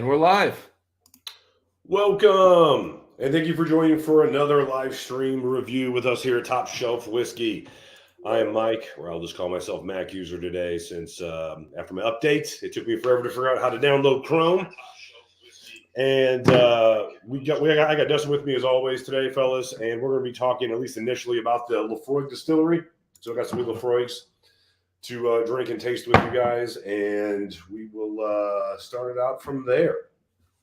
And we're live. Welcome, and thank you for joining for another live stream review with us here at Top Shelf Whiskey. I am Mike, or I'll just call myself Mac User today, since after my update, it took me forever to figure out how to download Chrome. And I got Dustin with me as always today, fellas, and we're going to be talking at least initially about the Laphroaig distillery. So I got some new Laphroaigs to drink and taste with you guys, and we will start it out from there.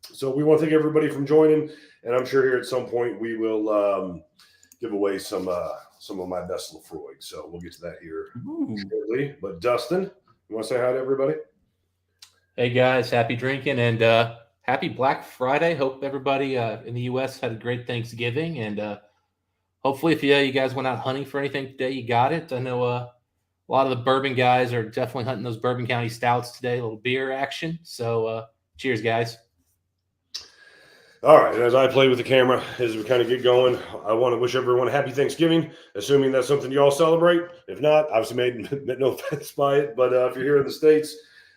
So we want to thank everybody for joining, and I'm sure here at some point we will give away some of my best Laphroaig. So we'll get to that here shortly. But Dustin, you want to say hi to everybody? Hey guys, happy drinking and happy Black Friday. Hope everybody in the U.S. had a great Thanksgiving, and hopefully if you guys went out hunting for anything today, you got it. I know a lot of the bourbon guys are definitely hunting those Bourbon County Stouts today, a little beer action. So cheers, guys. All right, and as I play with the camera, as we kind of get going, I want to wish everyone a happy Thanksgiving, assuming that's something you all celebrate. If not, obviously made no offense by it, but if you're here in the States,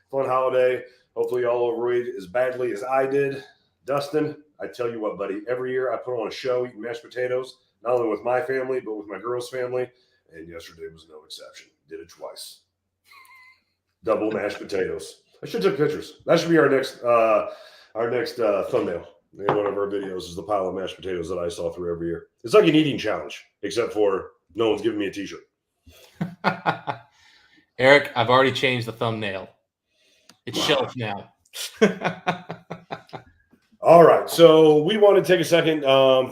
fun holiday. Hopefully you all overate it as badly as I did. Dustin, I tell you what, buddy, every year I put on a show eating mashed potatoes, not only with my family, but with my girl's family, and yesterday was no exception. Did it twice. Double mashed potatoes. I should take pictures. That should be our next thumbnail. In one of our videos is the pile of mashed potatoes that I saw through every year. It's like an eating challenge, except for no one's giving me a t-shirt. Eric, I've already changed the thumbnail. It's shelf now. All right, so we want to take a second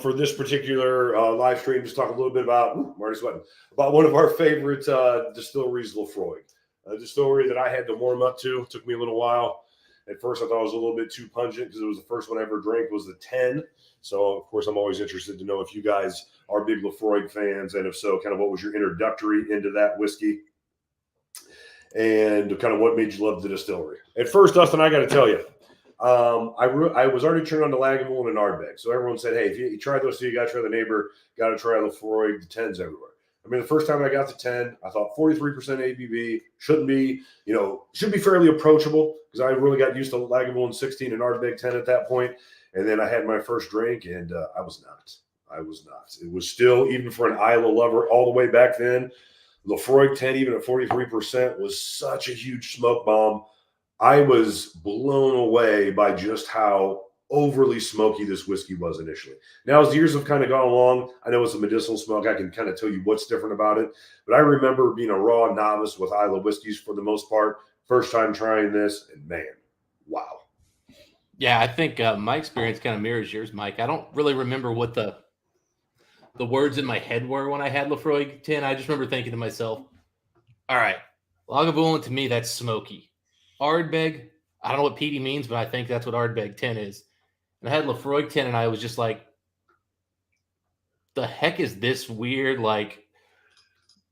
for this particular live stream, just talk a little bit about, I'm already sweating, about one of our favorite distilleries, Laphroaig. A distillery that I had to warm up to. It took me a little while. At first, I thought it was a little bit too pungent because it was the first one I ever drank was the 10. So, of course, I'm always interested to know if you guys are big Laphroaig fans, and if so, kind of what was your introductory into that whiskey, and kind of what made you love the distillery. At first, Dustin, I got to tell you, I was already turned on to Lagavulin and Ardbeg. So everyone said, hey, if you try those two, you got to try the neighbor, got to try Laphroaig, the 10's everywhere. I mean, the first time I got to 10, I thought 43% ABV should be fairly approachable because I really got used to Lagavulin 16 and Ardbeg 10 at that point. And then I had my first drink, and I was not. It was still, even for an Isla lover all the way back then, Laphroaig 10, even at 43%, was such a huge smoke bomb. I was blown away by just how overly smoky this whiskey was initially. Now, as the years have kind of gone along, I know it's a medicinal smoke. I can kind of tell you what's different about it. But I remember being a raw novice with Isla whiskeys for the most part. First time trying this, and man, wow. Yeah, I think my experience kind of mirrors yours, Mike. I don't really remember what the words in my head were when I had Laphroaig 10. I just remember thinking to myself, all right, Lagavulin, to me, that's smoky. Ardbeg, I don't know what peaty means, but I think that's what Ardbeg 10 is. And I had Laphroaig 10, and I was just like, the heck is this weird? Like,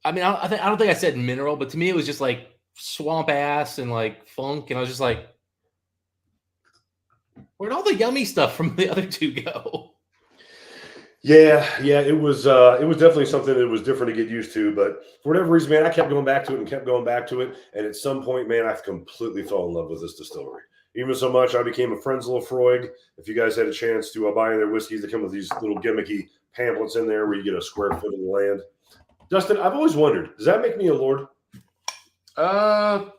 I mean, I don't think I said mineral, but to me, it was just like swamp ass and like funk. And I was just like, where'd all the yummy stuff from the other two go? Yeah, it was definitely something that was different to get used to. But for whatever reason, man, I kept going back to it. And at some point, man, I completely fell in love with this distillery. Even so much, I became a friend's Laphroaig. If you guys had a chance to buy their whiskeys, they come with these little gimmicky pamphlets in there where you get a square foot of the land. Dustin, I've always wondered, does that make me a lord? I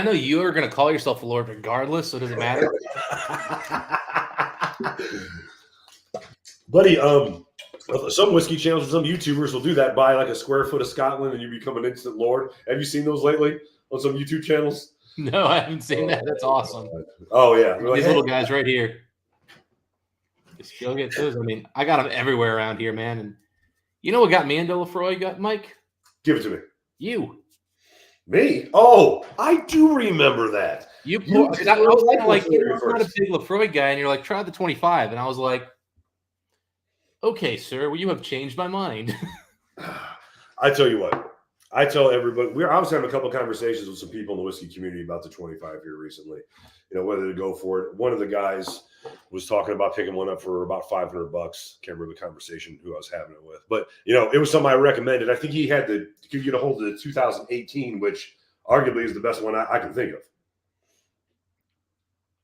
know you are going to call yourself a lord regardless, so it doesn't matter. Buddy, some whiskey channels or some YouTubers will do that, buy like a square foot of Scotland and you become an instant lord. Have you seen those lately on some YouTube channels? No, I haven't seen that. That's awesome. Oh, yeah. These little guys right here. Just go get those. I mean, I got them everywhere around here, man. And you know what got me into Laphroaig, Mike? Give it to me. You. Me? Oh, I do remember that. I was like, I'm not a big Laphroaig guy, and you're like, try the 25. And I was like, okay, sir, well, you have changed my mind. I tell you what. I tell everybody, we're obviously having a couple of conversations with some people in the whiskey community about the 25 here recently, whether to go for it. One of the guys was talking about picking one up for about $500. Can't remember the conversation who I was having it with, but it was something I recommended. I think he could get a hold of the 2018, which arguably is the best one I can think of.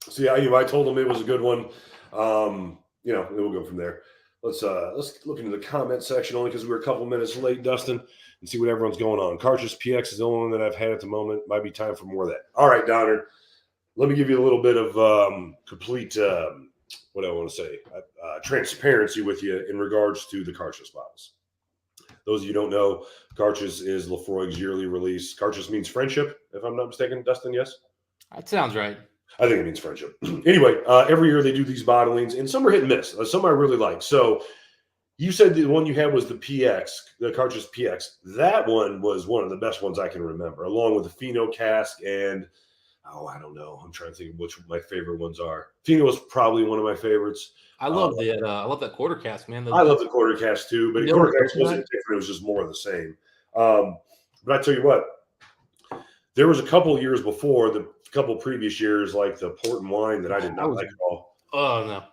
So yeah, I told him it was a good one. We'll go from there. Let's look into the comment section only because we're a couple minutes late, Dustin, and see what everyone's going on. Cartridge PX is the only one that I've had at the moment. Might be time for more of that. All right, Donner. Let me give you a little bit of complete what I want to say transparency with you in regards to the Cartridge bottles. Those of you who don't know, Cartridge is Laphroaig's yearly release. Cartridge means friendship, if I'm not mistaken, Dustin. Yes. That sounds right. I think it means friendship. Anyway, every year they do these bottlings, and some are hit and miss. Some I really like. So you said the one you had was the PX, the Cartridge PX. That one was one of the best ones I can remember, along with the Fino cask and, I don't know. I'm trying to think of which my favorite ones are. Fino was probably one of my favorites. I love that. I love that quarter cask, man. I love the quarter cask too, but the quarter cask wasn't different. It was just more of the same. But I tell you what, there was a couple of years before, the couple previous years, like the port and wine that I did not like at all. Oh no.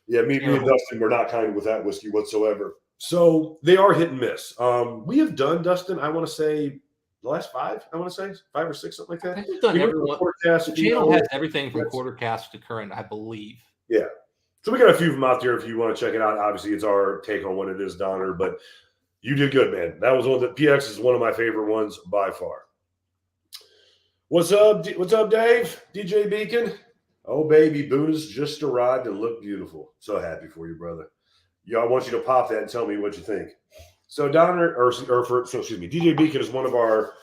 Yeah, me and Dustin were not kind with that whiskey whatsoever. So they are hit and miss. We have done, Dustin, I want to say the last 5, I want to say 5 or 6, something like that. I think we've done everyone. The channel has everything from quarter cask to current, I believe. Yeah. So we got a few of them out there if you want to check it out. Obviously, it's our take on what it is, Donner, but you did good, man. That was one that PX is one of my favorite ones by far. What's up? What's up, Dave? DJ Beacon? Oh, baby, Buddha's just arrived and look beautiful. So happy for you, brother. I want you to pop that and tell me what you think. So Donner, DJ Beacon is one of our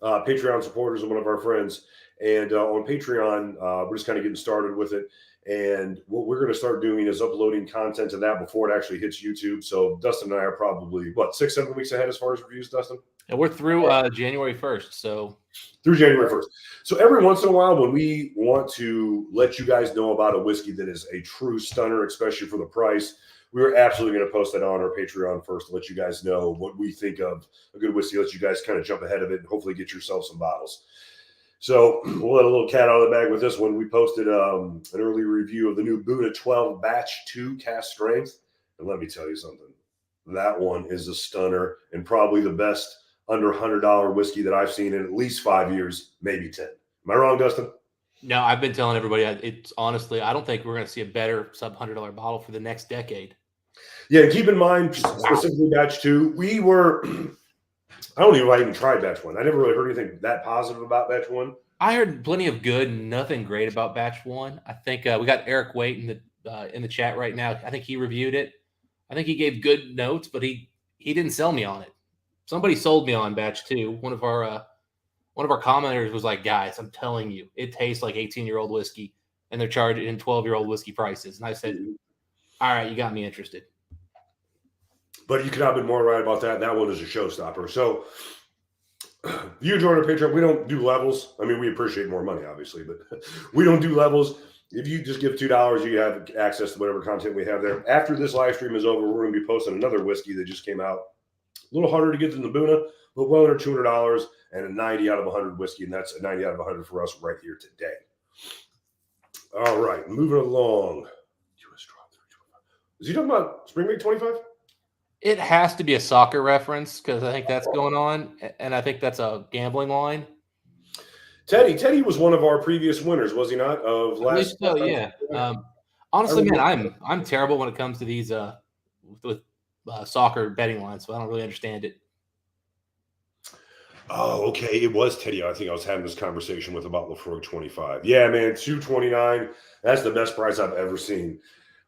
Patreon supporters and one of our friends. And on Patreon, we're just kind of getting started with it. And what we're going to start doing is uploading content to that before it actually hits YouTube. So Dustin and I are probably, 6-7 weeks ahead as far as reviews, Dustin? And we're through January 1st. So through January 1st. So every once in a while, when we want to let you guys know about a whiskey that is a true stunner, especially for the price, we're absolutely going to post that on our Patreon first to let you guys know what we think of a good whiskey, let you guys kind of jump ahead of it and hopefully get yourself some bottles. So we'll let a little cat out of the bag with this one. We posted an early review of the new Buddha 12 Batch 2 cask strength. And let me tell you something. That one is a stunner and probably the best under $100 whiskey that I've seen in at least 5 years, maybe 10. Am I wrong, Dustin? No, I've been telling everybody, it's honestly, I don't think we're going to see a better sub-$100 bottle for the next decade. Yeah, keep in mind, specifically Batch 2, we were... I don't even know if I even tried Batch 1. I never really heard anything that positive about Batch 1. I heard plenty of good, nothing great about Batch 1. I think we got Eric Waite in the chat right now. I think he reviewed it. I think he gave good notes, but he didn't sell me on it. Somebody sold me on Batch 2. One of our commenters was like, guys, I'm telling you, it tastes like 18-year-old whiskey, and they're charging 12-year-old whiskey prices. And I said, all right, you got me interested. But you could have been more right about that. That one is a showstopper. So you join our Patreon. We don't do levels. I mean, we appreciate more money, obviously, but we don't do levels. If you just give $2, you have access to whatever content we have there. After this live stream is over, we're going to be posting another whiskey that just came out. A little harder to get than the Buna, but well under $200 and a 90 out of 100 whiskey, and that's a 90 out of 100 for us right here today. All right, moving along. Is he talking about Spring Break 25? It has to be a soccer reference because I think that's going on, and I think that's a gambling line. Teddy was one of our previous winners, was he not? Of last. So, yeah. Honestly, man, I'm terrible when it comes to these with soccer betting lines, so I don't really understand it. Oh, okay. It was Teddy. I think I was having this conversation with about Laphroaig 25. Yeah, man, $2.29. That's the best price I've ever seen.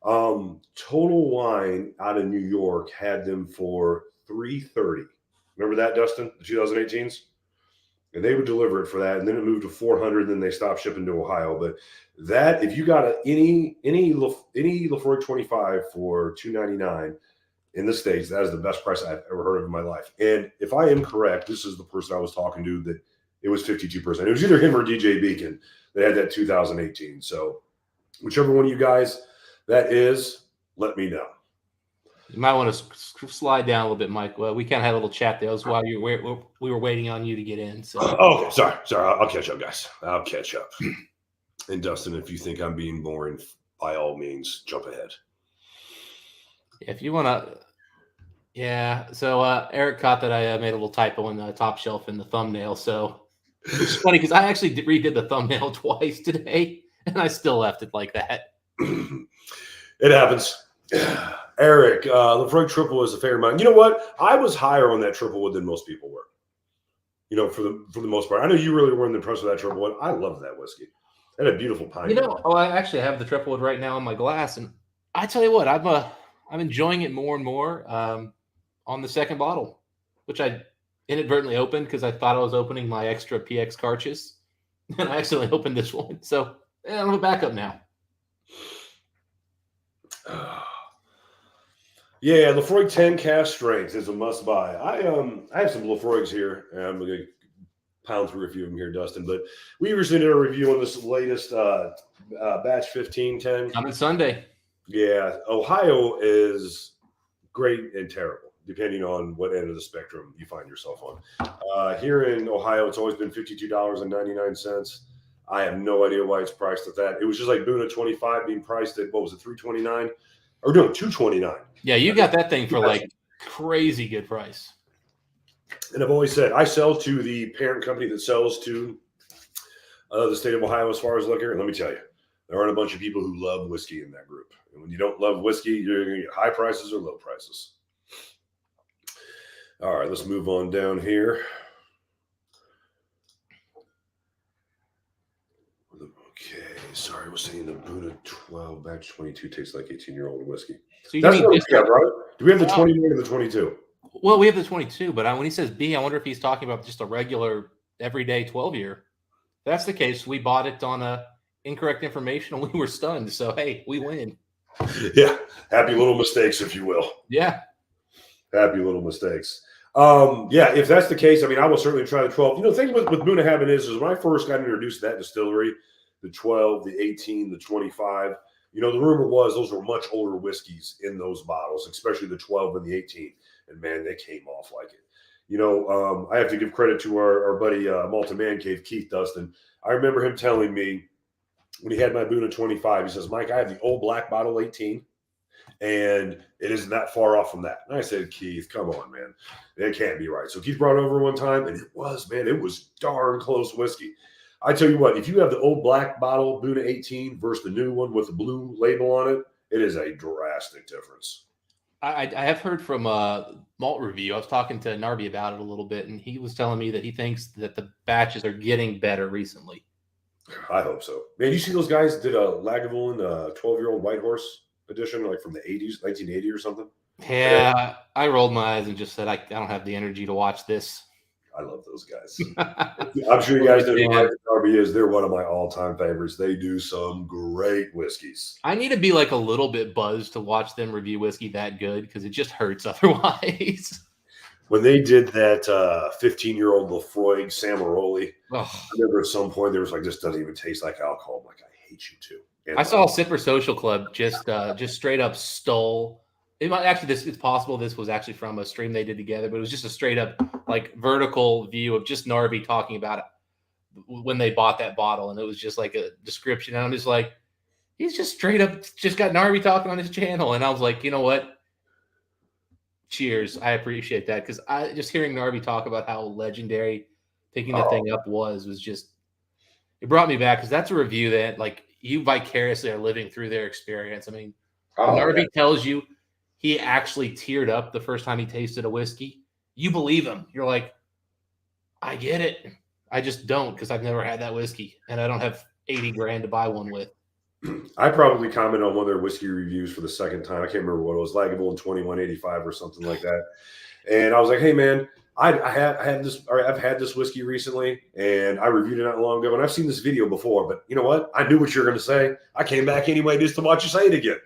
Total Wine out of New York had them for $330. Remember that, Dustin? The 2018s? And they would deliver it for that, and then it moved to $400, and then they stopped shipping to Ohio. But that, if you got any Laphroaig 25 for $2.99 in the States, that is the best price I've ever heard of in my life. And if I am correct, this is the person I was talking to that it was 52%. It was either him or DJ Beacon that had that 2018. So whichever one of you guys that is, let me know. You might want to slide down a little bit, Mike. Well, we kind of had a little chat there. That was while we were waiting on you to get in. So. Okay, sorry. I'll catch up, guys. I'll catch up. And Dustin, if you think I'm being boring, by all means, jump ahead. If you want to, yeah. So Eric caught that I made a little typo in the top shelf in the thumbnail. So it's funny because I actually redid the thumbnail twice today, and I still left it like that. It happens. Eric, Laphroaig triple is a favorite of mine. You know what? I was higher on that triple wood than most people were. You know, for the most part. I know you really weren't impressed with that triple wood. I love that whiskey. It had a beautiful pine. You know, I actually have the triple wood right now in my glass, and I tell you what, I'm enjoying it more and more on the second bottle, which I inadvertently opened because I thought I was opening my extra PX cartridges, and I accidentally opened this one. So I have a backup now. Yeah, Laphroaig 10 cask strength is a must buy. I have some Laphroaigs here, and I'm gonna pound through a few of them here, Dustin. But we recently did a review on this latest batch 1510. Coming Sunday. Yeah, Ohio is great and terrible, depending on what end of the spectrum you find yourself on. Here in Ohio, it's always been $52.99. I have no idea why it's priced at that. It was just like Boona 25 being priced at, what was it, $3.29? Or no, $2.29. Yeah, you got that thing for like crazy good price. And I've always said, I sell to the parent company that sells to the state of Ohio as far as liquor. And let me tell you, there aren't a bunch of people who love whiskey in that group. And when you don't love whiskey, you're going to get high prices or low prices. All right, let's move on down here. Okay, sorry, I was saying the Boona 12 batch 22 tastes like 18-year-old whiskey. So that's what we got, right? Do we have the 21 or the 22? Well, we have the 22, but when he says B, I wonder if he's talking about just a regular, everyday 12-year. If that's the case, we bought it on incorrect information, and we were stunned. So, hey, we win. Yeah, happy little mistakes, if you will. Yeah. Happy little mistakes. Yeah, if that's the case, I mean, I will certainly try the 12. You know, the thing with Boona having is when I first got introduced to that distillery, the 12, the 18, the 25, you know, the rumor was those were much older whiskeys in those bottles, especially the 12 and the 18. And man, they came off like it. You know, I have to give credit to our buddy Malta Man Cave, Keith Dustin. I remember him telling me when he had my Boona 25, he says, Mike, I have the old black bottle 18, and it isn't that far off from that. And I said, Keith, come on, man. It can't be right. So Keith brought it over one time, and it was darn close whiskey. I tell you what, if you have the old black bottle Boona 18 versus the new one with the blue label on it, it is a drastic difference. I have heard from Malt Review. I was talking to Narby about it a little bit, and he was telling me that he thinks that the batches are getting better recently. I hope so. Man, you see those guys did a Lagavulin 12-year-old White Horse edition, like from the 80s, 1980 or something? Yeah, I rolled my eyes and just said, I don't have the energy to watch this. I love those guys. I'm sure you guys know who Darby is. They're one of my all-time favorites. They do some great whiskeys. I need to be like a little bit buzzed to watch them review whiskey that good because it just hurts otherwise. When they did that 15-year-old Laphroaig Samaroli, I remember at some point there was like, this doesn't even taste like alcohol. I'm like, I hate you too. And I saw Sipper Social Club just straight up stole. It might actually it's possible this was actually from a stream they did together, but it was just a straight up like vertical view of just Narby talking about it when they bought that bottle, and it was just like a description. And I'm just like, he's just straight up just got Narby talking on his channel, and I was like, you know what? Cheers, I appreciate that because I just hearing Narby talk about how legendary picking the thing up was just it brought me back because that's a review that like you vicariously are living through their experience. I mean, Narby tells you he actually teared up the first time he tasted a whiskey. You believe him. You're like, I get it. I just don't because I've never had that whiskey and I don't have 80 grand to buy one with. I probably commented on one of their whiskey reviews for the second time. I can't remember what it was, Lagavulin 2185 or something like that. And I was like, hey man, I've had this whiskey recently and I reviewed it not long ago and I've seen this video before, but you know what? I knew what you were going to say. I came back anyway just to watch you say it again.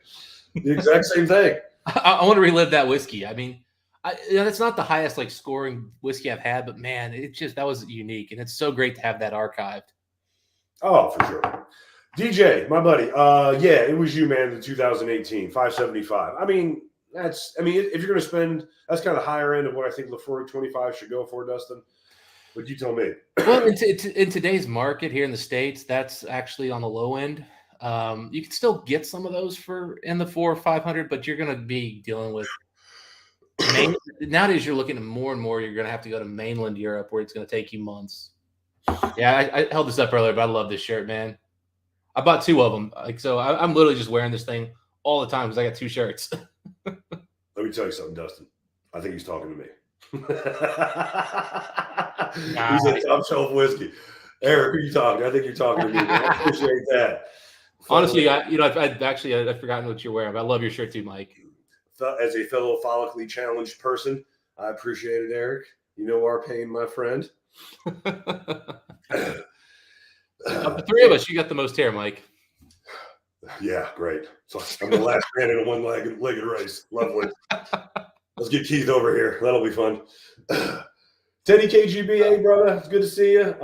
The exact same thing. I want to relive that whiskey. I mean, it's not the highest like scoring whiskey I've had, but man, that was unique, and it's so great to have that archived. Oh, for sure. DJ, my buddy. Yeah, it was you, man. The 2018 575. I mean, if you're going to spend, that's kind of the higher end of what I think Laphroaig 25 should go for, Dustin. But you tell me. Well, in today's market here in the States, that's actually on the low end. You can still get some of those in the 400 or 500, but you're going to be dealing with nowadays. You're looking at more and more. You're going to have to go to mainland Europe, where it's going to take you months. Yeah, I held this up earlier, but I love this shirt, man. I bought 2 of them. Like, so I'm literally just wearing this thing all the time because I got 2 shirts. Let me tell you something, Dustin. I think he's talking to me. Nah. He said top shelf whiskey. Eric, who are you talking to? I think you're talking to me. Man. I appreciate that. Honestly, I've forgotten what you're wearing, but I love your shirt too, Mike. As a fellow follically challenged person, I appreciate it, Eric. You know our pain, my friend. Of the 3 of us, you got the most hair, Mike. Yeah, great. So I'm the last man in a one-legged race. Lovely. Let's get Keith over here. That'll be fun. Teddy KGBA, brother. It's good to see you.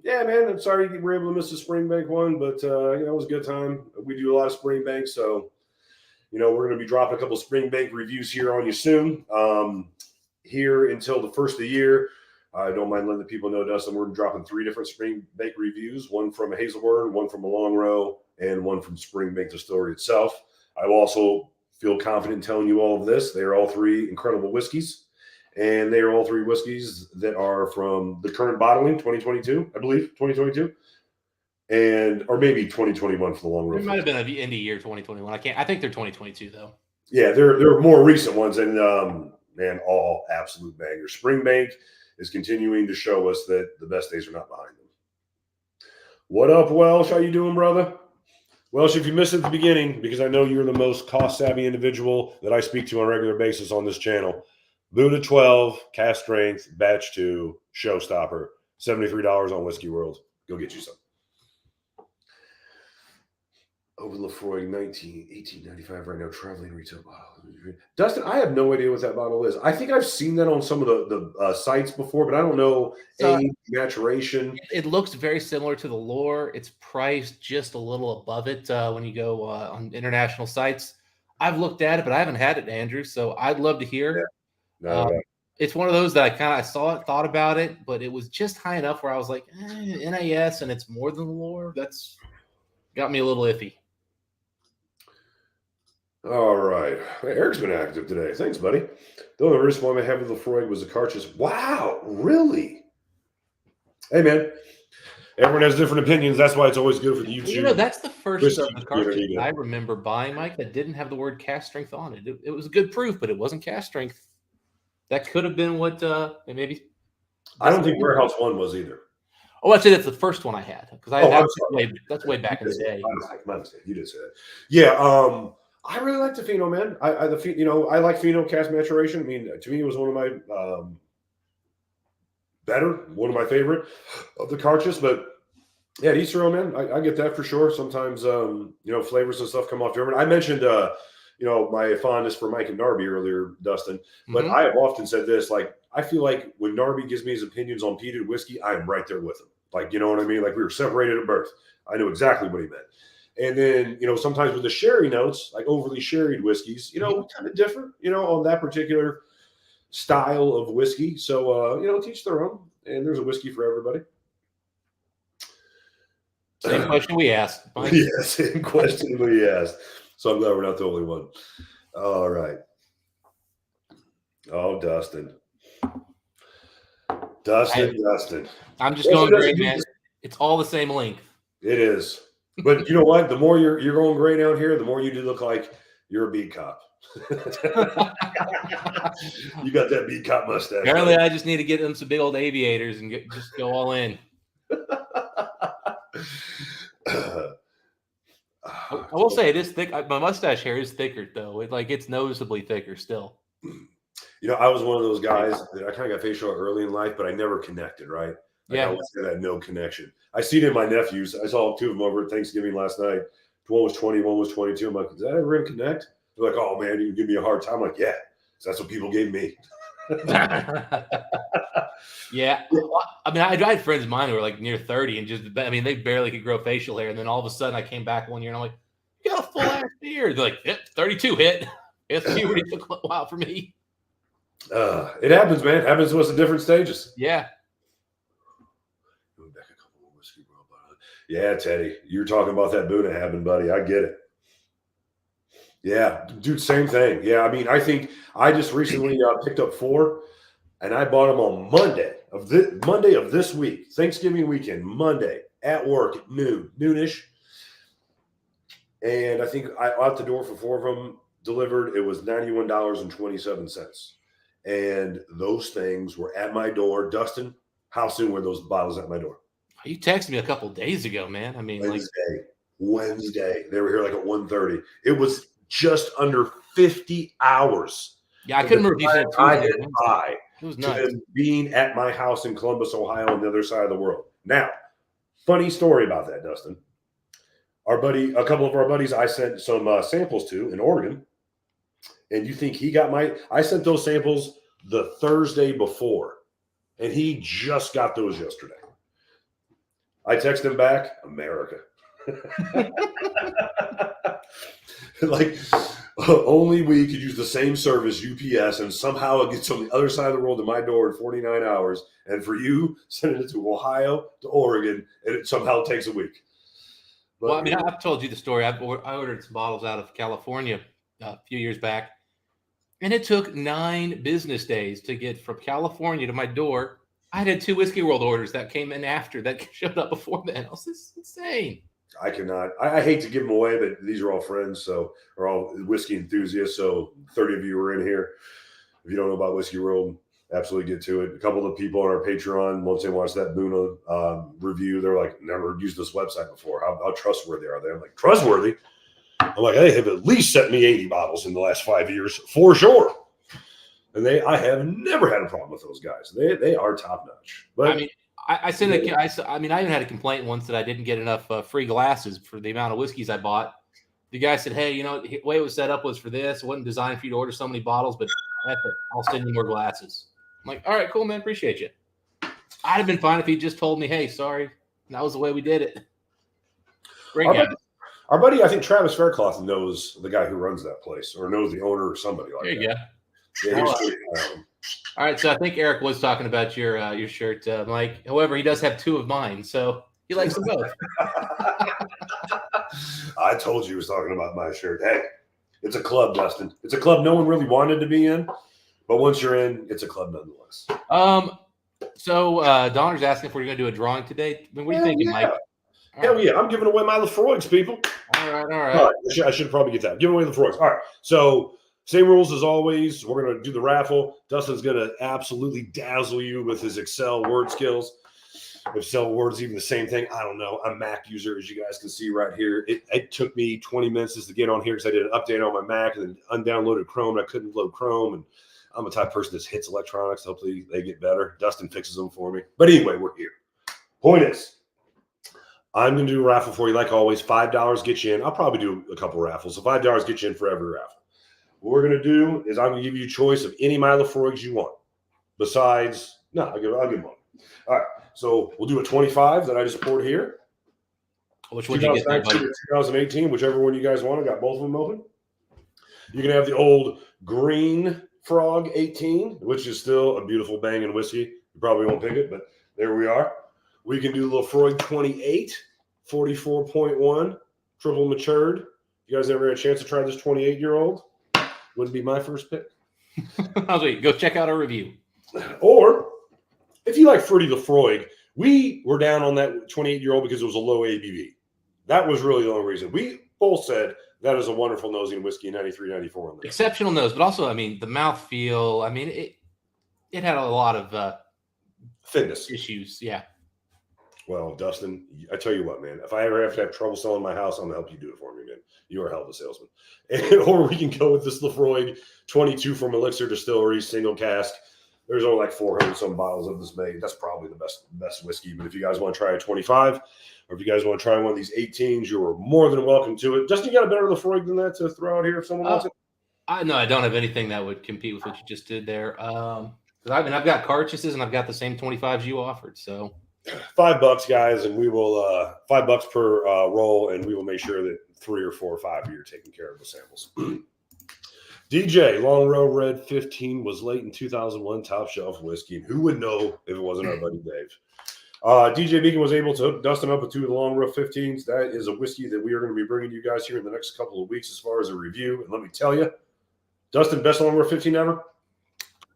Yeah, man. I'm sorry you were able to miss the Springbank one, but it was a good time. We do a lot of Springbank, so we're going to be dropping a couple Springbank reviews here on you soon. Here until the first of the year, I don't mind letting the people know, Dustin, we're dropping 3 different Springbank reviews: one from a Hazelburn, one from a Long Row, and one from Springbank Distillery itself. I will also feel confident in telling you all of this. They are all 3 incredible whiskeys. And they are all 3 whiskeys that are from the current bottling, 2022, I believe, 2022, or maybe 2021 for the Long Row. It might have been an indie year 2021. I think they're 2022 though. Yeah, they're more recent ones, and man, all absolute bangers. Springbank is continuing to show us that the best days are not behind them. What up, Welsh? How you doing, brother? Welsh, if you missed it at the beginning, because I know you're the most cost-savvy individual that I speak to on a regular basis on this channel, Buddha 12, cast strength, batch 2, showstopper, $73 on Whiskey World. Go get you some. Over Laphroaig, 1895 right now, traveling retail bottle. Dustin, I have no idea what that bottle is. I think I've seen that on some of the sites before, but I don't know age, maturation. It looks very similar to the Lore. It's priced just a little above it when you go on international sites. I've looked at it, but I haven't had it, Andrew, so I'd love to hear. Yeah. No. It's one of those that I saw it, thought about it, but it was just high enough where I was like, NAS, and it's more than the Lore. That's got me a little iffy. All right. Eric's been active today. Thanks, buddy. The only response I have with Laphroaig was the cartridge. Wow, really? Hey, man. Everyone has different opinions. That's why it's always good for the YouTube. That's the first of the cartridge I remember buying, Mike, that didn't have the word cast strength on it. It was a good proof, but it wasn't cast strength. That could have been what maybe. I don't think Warehouse 1 was either. Oh, I'd say that's the first one I had because that's way back in the day. My mistake. You did say that. Yeah. I really like the Fino, man. I like Fino cast maturation. I mean, to me, it was one of my one of my favorite of the cartridges. But yeah, Easter, man, I get that for sure. Sometimes flavors and stuff come off different. I mentioned my fondness for Mike and Darby earlier, Dustin. But I have often said this, like, I feel like when Darby gives me his opinions on peated whiskey, I am right there with him. Like, you know what I mean? Like, we were separated at birth. I knew exactly what he meant. And then, sometimes with the sherry notes, like overly sherried whiskeys, we kind of differ, on that particular style of whiskey. So, teach their own. And there's a whiskey for everybody. Same question we asked. Mike. Yeah, same question we asked. So I'm glad we're not the only one. All right. Oh, Dustin. Dustin. I'm just going great, man. It's all the same length. It is. But you know what? The more you're going gray down here, the more you do look like you're a beat cop. You got that beat cop mustache. Apparently, I just need to get them some big old aviators and just go all in. I will say it is thick. My mustache hair is thicker, though. It's noticeably thicker still. I was one of those guys that I kind of got facial hair early in life, but I never connected, right? I always had no connection. I see it in my nephews. I saw 2 of them over at Thanksgiving last night. One was 20, one was 22. I'm like, is that ever going to connect? They're like, oh, man, you give me a hard time. I'm like, yeah, that's what people gave me. Yeah. I mean, I had friends of mine who were like near 30 and they barely could grow facial hair. And then all of a sudden I came back one year and I'm like, you got a full ass beard. They're like, 32 hit. It's puberty took a while for me. It happens, man. It happens to us at different stages. Yeah. Yeah, Teddy, you're talking about that Buddha having, buddy. I get it. Yeah, dude, same thing. Yeah, I mean, I think I just recently picked up 4, and I bought them on Monday of this week, Thanksgiving weekend, Monday at work at noonish. And I think I out the door for 4 of them delivered. It was $91.27. And those things were at my door. Dustin, how soon were those bottles at my door? You texted me a couple days ago, man. I mean, Wednesday. They were here like at 1:30. It was just under 50 hours. yeah, I couldn't remember if you said I Tuesday. hit by It was to nuts. them being at my house in Columbus, Ohio, on the other side of the world. Now, funny story about that, Dustin. A couple of our buddies, I sent some samples to in Oregon, and you think he got I sent those samples the Thursday before, and he just got those yesterday. I text him back, America. Like, only we could use the same service, UPS, and somehow it gets on the other side of the world to my door in 49 hours. And for you, sending it to Ohio, to Oregon, and it somehow takes a week. But, Well, I mean, I've told you the story. I ordered some bottles out of California a few years back, and it took 9 business days to get from California to my door. I had 2 Whiskey World orders that came in after that showed up before then. I was just insane. I cannot. I hate to give them away, but these are all friends, so are all whiskey enthusiasts. So 30 of you are in here. If you don't know about Whiskey World, absolutely get to it. A couple of people on our Patreon, once they watch that Boona review, they're like, never used this website before. How trustworthy are they? I'm like, trustworthy? I'm like, they have at least sent me 80 bottles in the last 5 years for sure. And I have never had a problem with those guys. They are top notch. But I mean, I even had a complaint once that I didn't get enough free glasses for the amount of whiskeys I bought. The guy said, "Hey, the way it was set up was for this. It wasn't designed for you to order so many bottles, but I'll send you more glasses." I'm like, "All right, cool, man. Appreciate you." I'd have been fine if he just told me, "Hey, sorry, that was the way we did it." Great guy. Our buddy, I think Travis Faircloth knows the guy who runs that place, or knows the owner or somebody like There that. you go. Yeah, all right, so I think Eric was talking about your shirt, Mike. However, he does have 2 of mine, so he likes them both. I told you he was talking about my shirt. Hey, it's a club, Dustin. It's a club no one really wanted to be in, but once you're in, it's a club nonetheless. So Donner's asking if we're going to do a drawing today. I mean, what are you thinking, Mike? Hell yeah, I'm giving away my Laphroaigs, people. All right. I should probably get that. Give away Laphroaigs. All right, so same rules as always. We're going to do the raffle. Dustin's going to absolutely dazzle you with his Excel word skills. If Excel word is even the same thing, I don't know. I'm a Mac user, as you guys can see right here. It took me 20 minutes just to get on here because I did an update on my Mac and then undownloaded Chrome. And I couldn't load Chrome, and I'm the type of person that hits electronics. Hopefully they get better. Dustin fixes them for me. But anyway, we're here. Point is, I'm going to do a raffle for you like always. $5 get you in. I'll probably do a couple raffles. So $5 get you in for every raffle. What we're going to do is I'm going to give you a choice of any Laphroaigs you want. Besides, no, I'll give one. All right. So we'll do a 25 that I just poured here. Which one did you get there, buddy? 2018, whichever one you guys want. I got both of them open. You can have the old Green Frog 18, which is still a beautiful banging whiskey. You probably won't pick it, but there we are. We can do Laphroaig 28, 44.1, triple matured. You guys ever had a chance to try this 28-year-old? Wouldn't be my first pick. I'll wait. Go check out our review. Or if you like fruity Laphroaig, we were down on that 28-year-old because it was a low ABV. That was really the only reason. We both said that is a wonderful nosing whiskey, 93, 94 on there. Exceptional nose, but also, I mean, the mouthfeel. I mean, it had a lot of thickness issues. Yeah. Well, Dustin, I tell you what, man, if I ever have to have trouble selling my house, I'm going to help you do it for me, man. You are a hell of a salesman. Or we can go with this Laphroaig 22 from Elixir Distillery, single cask. There's only like 400 some bottles of this made. That's probably the best whiskey. But if you guys want to try a 25, or if you guys want to try one of these 18s, you are more than welcome to it. Justin, you got a better Laphroaig than that to throw out here if someone wants it? I don't have anything that would compete with what you just did there. Because I've got cartridges and I've got the same 25s you offered. So $5, guys, and we will $5 per roll, and we will make sure that 3 or 4 or 5 of you are taking care of the samples. DJ Long Row Red 15 was late in 2001 top shelf whiskey. And who would know if it wasn't our buddy Dave? DJ Beacon was able to hook Dustin up with 2 of the Long Row 15s. That is a whiskey that we are going to be bringing you guys here in the next couple of weeks as far as a review. And let me tell you, Dustin, best Long Row 15 ever?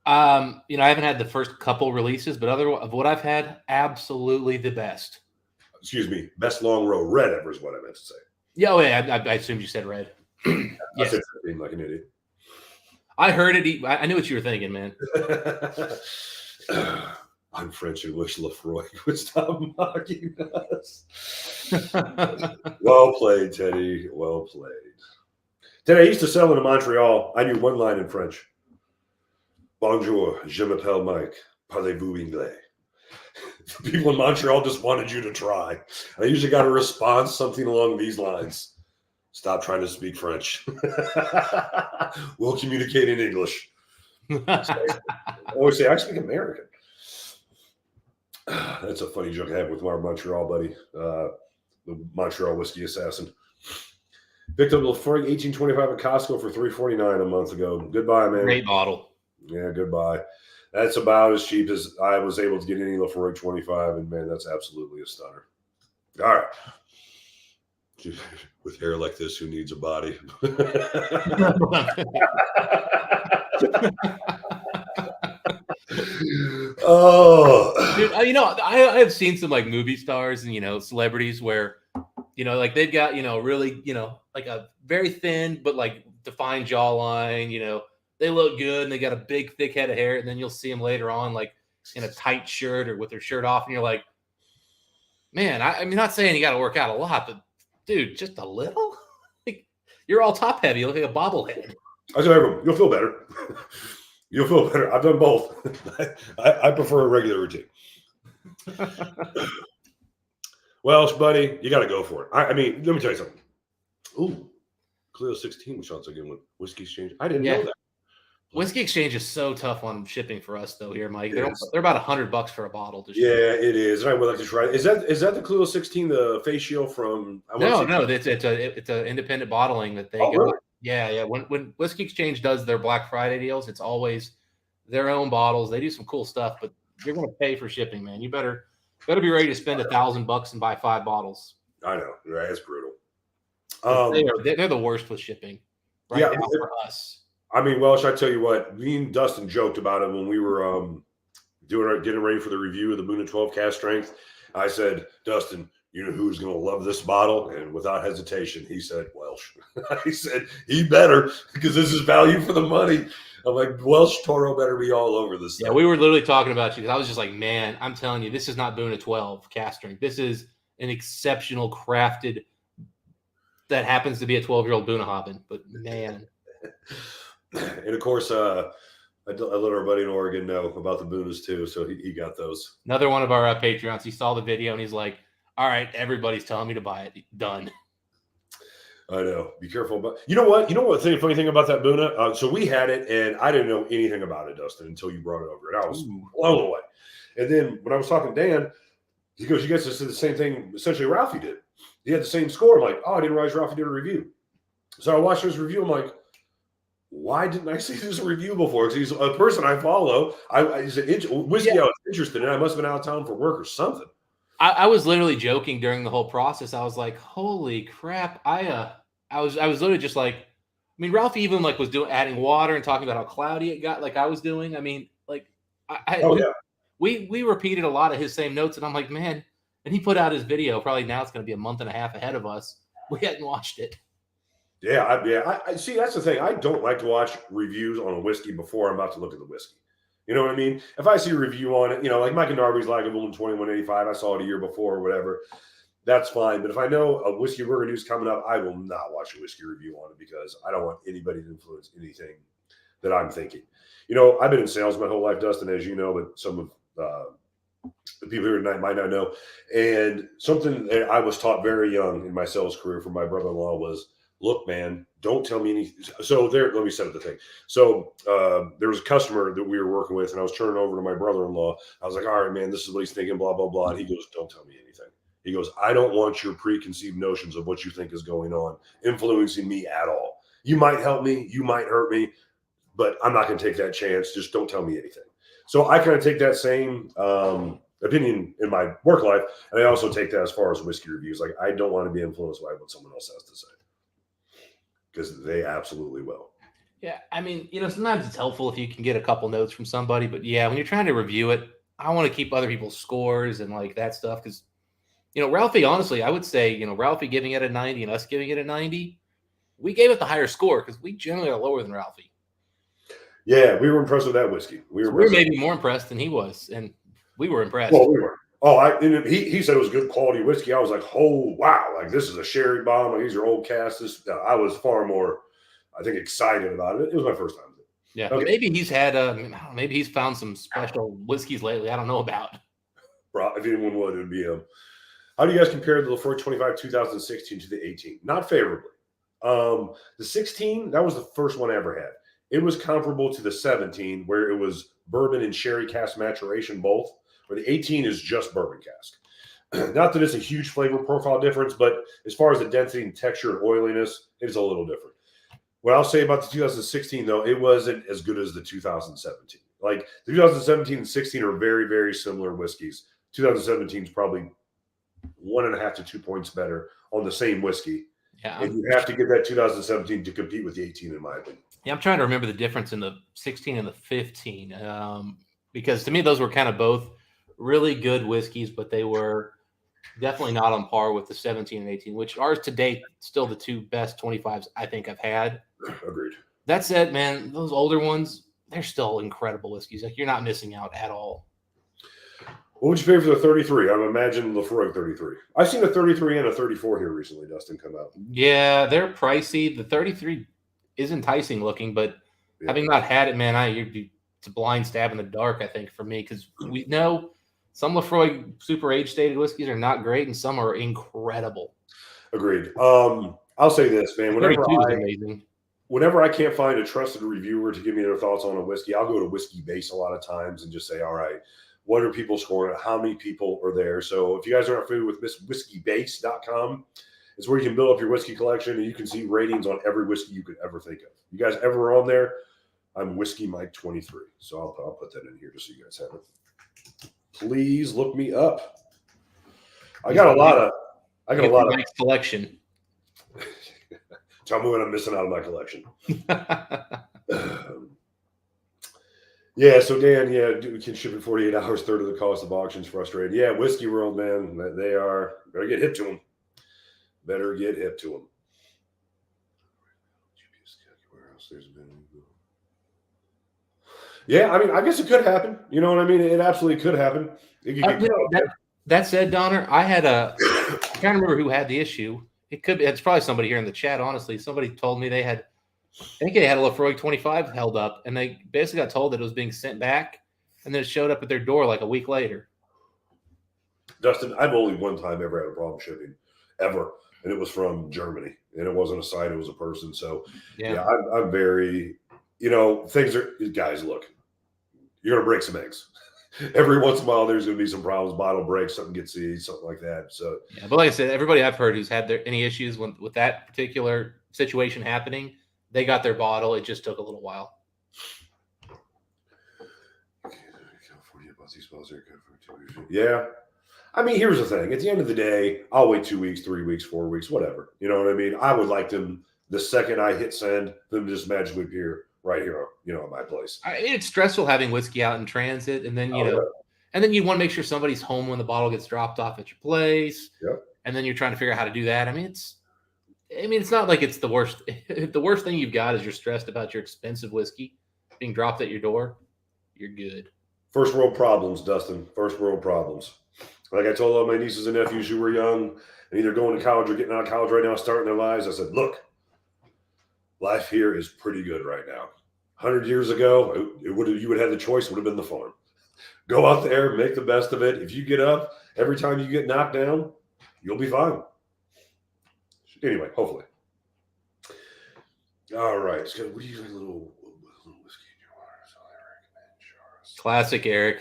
I haven't had the first couple releases, but of what I've had, absolutely the best. Excuse me, best Long Row Red ever is what I meant to say. Yeah, oh, yeah. I assumed you said red. I Yes, said 15 like an idiot. I heard it. I knew what you were thinking, man. I'm French and wish Laphroaig would stop mocking us. Well played, Teddy. Well played. Teddy, I used to sell in Montreal. I knew one line in French. Bonjour, je m'appelle Mike. Parlez-vous anglais? People in Montreal just wanted you to try. I usually got a response, something along these lines. Stop trying to speak French. We'll communicate in English. I always say, I speak American. That's a funny joke I had with my Montreal buddy, the Montreal whiskey assassin. Picked up Laphroaig 1825 at Costco for $3.49 a month ago. Goodbye, man. Great bottle. Yeah, goodbye. That's about as cheap as I was able to get any Laphroaig 25, and man, that's absolutely a stunner. All right. With hair like this, who needs a body? Oh, Dude, I have seen some like movie stars and celebrities where like they've got really like a very thin but like defined jawline. They look good and they got a big thick head of hair, and then you'll see them later on like in a tight shirt or with their shirt off, and you're like, man, I mean, not saying you got to work out a lot, but dude, just a little. Like, you're all top heavy. You look like a bobblehead. I tell everyone, you'll feel better. You'll feel better. I've done both. I prefer a regular routine. Well, buddy, you got to go for it. I mean, let me tell you something. Ooh, Clio 16 was also good with Whiskey Exchange. I didn't know that. Whiskey Exchange is so tough on shipping for us, though. Here, Mike, they're about $100 for a bottle. To ship. Yeah, it is. And I would like to try it. Is that the Clio 16, the face shield from? No, it's an independent bottling that they go. Really? Yeah. When Whiskey Exchange does their Black Friday deals, it's always their own bottles. They do some cool stuff, but you're going to pay for shipping, man. You better be ready to spend $1,000 and buy 5 bottles. I know, right? It's brutal. They're the worst with shipping now for us. I mean, Welsh, I tell you what, me and Dustin joked about it when we were getting ready for the review of the Boona 12 cast strength. I said, Dustin, you know who's going to love this bottle? And without hesitation, he said, Welsh. He said, he better, because this is value for the money. I'm like, Welsh Toro better be all over this Yeah, thing. we were literally talking about you because I was just like, man, I'm telling you, this is not Boona 12 cast strength. This is an exceptional crafted that happens to be a 12-year-old Bunnahabhain. But man. And of course, I let our buddy in Oregon know about the Boonas too, so he got those. Another one of our Patreons, he saw the video and he's like, all right, everybody's telling me to buy it. Done. I know. Be careful about. You know what? The funny thing about that Boona? So we had it, and I didn't know anything about it, Dustin, until you brought it over, and I was blown away. And then when I was talking to Dan, he goes, "You guys just did the same thing. Essentially, Ralphie did. He had the same score." I'm like, "Oh, I didn't realize Ralphie did a review." So I watched his review. I'm like, why didn't I see this review before? Because he's a person I follow. He's an whiskey I was interested in. I must have been out of town for work or something. I was literally joking during the whole process. I was like, "Holy crap!" I was literally just like, I mean, Ralphie even like was adding water and talking about how cloudy it got, like I was doing. I mean, like, we repeated a lot of his same notes, and I'm like, man. And he put out his video. Probably now it's going to be a month and a half ahead of us. We hadn't watched it. Yeah, I see. That's the thing. I don't like to watch reviews on a whiskey before I'm about to look at the whiskey. You know what I mean? If I see a review on it, like Mike and Darby's Lagavulin 2185, I saw it a year before or whatever. That's fine. But if I know a whiskey we're going to do is coming up, I will not watch a whiskey review on it because I don't want anybody to influence anything that I'm thinking. I've been in sales my whole life, Dustin, as you know, but some of the people here tonight might not know. And something that I was taught very young in my sales career from my brother-in-law was, look, man, don't tell me anything. So let me set up the thing. So there was a customer that we were working with, and I was turning over to my brother-in-law. I was like, all right, man, this is what he's thinking, blah, blah, blah. And he goes, don't tell me anything. He goes, I don't want your preconceived notions of what you think is going on influencing me at all. You might help me, you might hurt me, but I'm not going to take that chance. Just don't tell me anything. So I kind of take that same opinion in my work life, and I also take that as far as whiskey reviews. Like, I don't want to be influenced by what someone else has to say. Because they absolutely will. Yeah, I mean, sometimes it's helpful if you can get a couple notes from somebody, but yeah, when you're trying to review it, I want to keep other people's scores and like that stuff because Ralphie, honestly, I would say, Ralphie giving it a 90 and us giving it a 90, we gave it the higher score because we generally are lower than Ralphie. Yeah, we were impressed with that whiskey. We were maybe more impressed than he was, and we were impressed. Well, we were. Oh, he said it was good quality whiskey. I was like, oh wow, like this is a sherry bomb. Like these are old casks. I was far more, I think, excited about it. It was my first time. Yeah, okay. Maybe he's had maybe he's found some special whiskeys lately. I don't know about. Bro, if anyone would, it would be him. How do you guys compare the Laphroaig 25 2016 to the 18? Not favorably. The 16, that was the first one I ever had. It was comparable to the 17, where it was bourbon and sherry cask maturation both. Where the 18 is just bourbon cask. Not that it's a huge flavor profile difference, but as far as the density and texture and oiliness, it's a little different. What I'll say about the 2016, though, it wasn't as good as the 2017. Like the 2017 and 16 are very, very similar whiskeys. 2017 is probably 1.5 to 2 points better on the same whiskey. Yeah, and you have to get that 2017 to compete with the 18, in my opinion. Yeah, I'm trying to remember the difference in the 16 and the 15, because to me those were kind of both really good whiskeys, but they were definitely not on par with the 17 and 18, which are to date still the two best 25s I think I've had. Agreed. That said, man, those older ones, they're still incredible whiskeys. Like you're not missing out at all. What would you pay for the 33? I imagine Laphroaig 33. I've seen a 33 and a 34 here recently, Dustin, come out. Yeah, they're pricey. The 33 is enticing looking, but having not had it, man, it's a blind stab in the dark, I think, for me, because we know some Laphroaig super age-stated whiskeys are not great, and some are incredible. Agreed. I'll say this, man. Whenever I can't find a trusted reviewer to give me their thoughts on a whiskey, I'll go to Whiskybase a lot of times and just say, all right, what are people scoring? How many people are there? So if you guys aren't familiar with whiskybase.com, it's where you can build up your whiskey collection and you can see ratings on every whiskey you could ever think of. You guys ever on there? I'm Whiskey Mike 23. So I'll put that in here just so you guys have it. Please look me up. I got a lot of Mike's collection. Tell me what I'm missing out of my collection. Yeah, so Dan, we can ship in 48 hours, third of the cost of auctions. Frustrated. Yeah, Whiskey World, man, they are. Better get hip to them. Better get hip to them. Yeah, I mean, I guess it could happen. You know what I mean? It absolutely could happen. That said, Donner, I can't remember who had the issue. It's probably somebody here in the chat, honestly. Somebody told me I think they had a Laphroaig 25 held up, and they basically got told that it was being sent back, and then it showed up at their door like a week later. Dustin, I've only one time ever had a problem shipping, ever, and it was from Germany, and it wasn't a site, it was a person. So, I'm very, things are, guys, look, you're going to break some eggs. Every once in a while, there's going to be some problems. Bottle breaks, something gets seized, something like that. So, yeah, but like I said, everybody I've heard who's had any issues with that particular situation happening, they got their bottle. It just took a little while. Yeah. I mean, here's the thing. At the end of the day, I'll wait 2 weeks, 3 weeks, 4 weeks, whatever. You know what I mean? I would like them, the second I hit send, them to just magically appear right here, at my place. It's stressful having whiskey out in transit, and then, and then you want to make sure somebody's home when the bottle gets dropped off at your place. Yep. And then you're trying to figure out how to do that. I mean, it's not like it's the worst. The worst thing you've got is you're stressed about your expensive whiskey being dropped at your door. You're good. First world problems, Dustin. First world problems. Like I told all my nieces and nephews who were young and either going to college or getting out of college right now, starting their lives, I said, look, life here is pretty good right now. 100 years ago, you would have had the choice, would have been the farm. Go out there, make the best of it. If you get up, every time you get knocked down, you'll be fine. Anyway, hopefully. All right. So what do you like, a little whiskey in your water? So I recommend Classic Eric.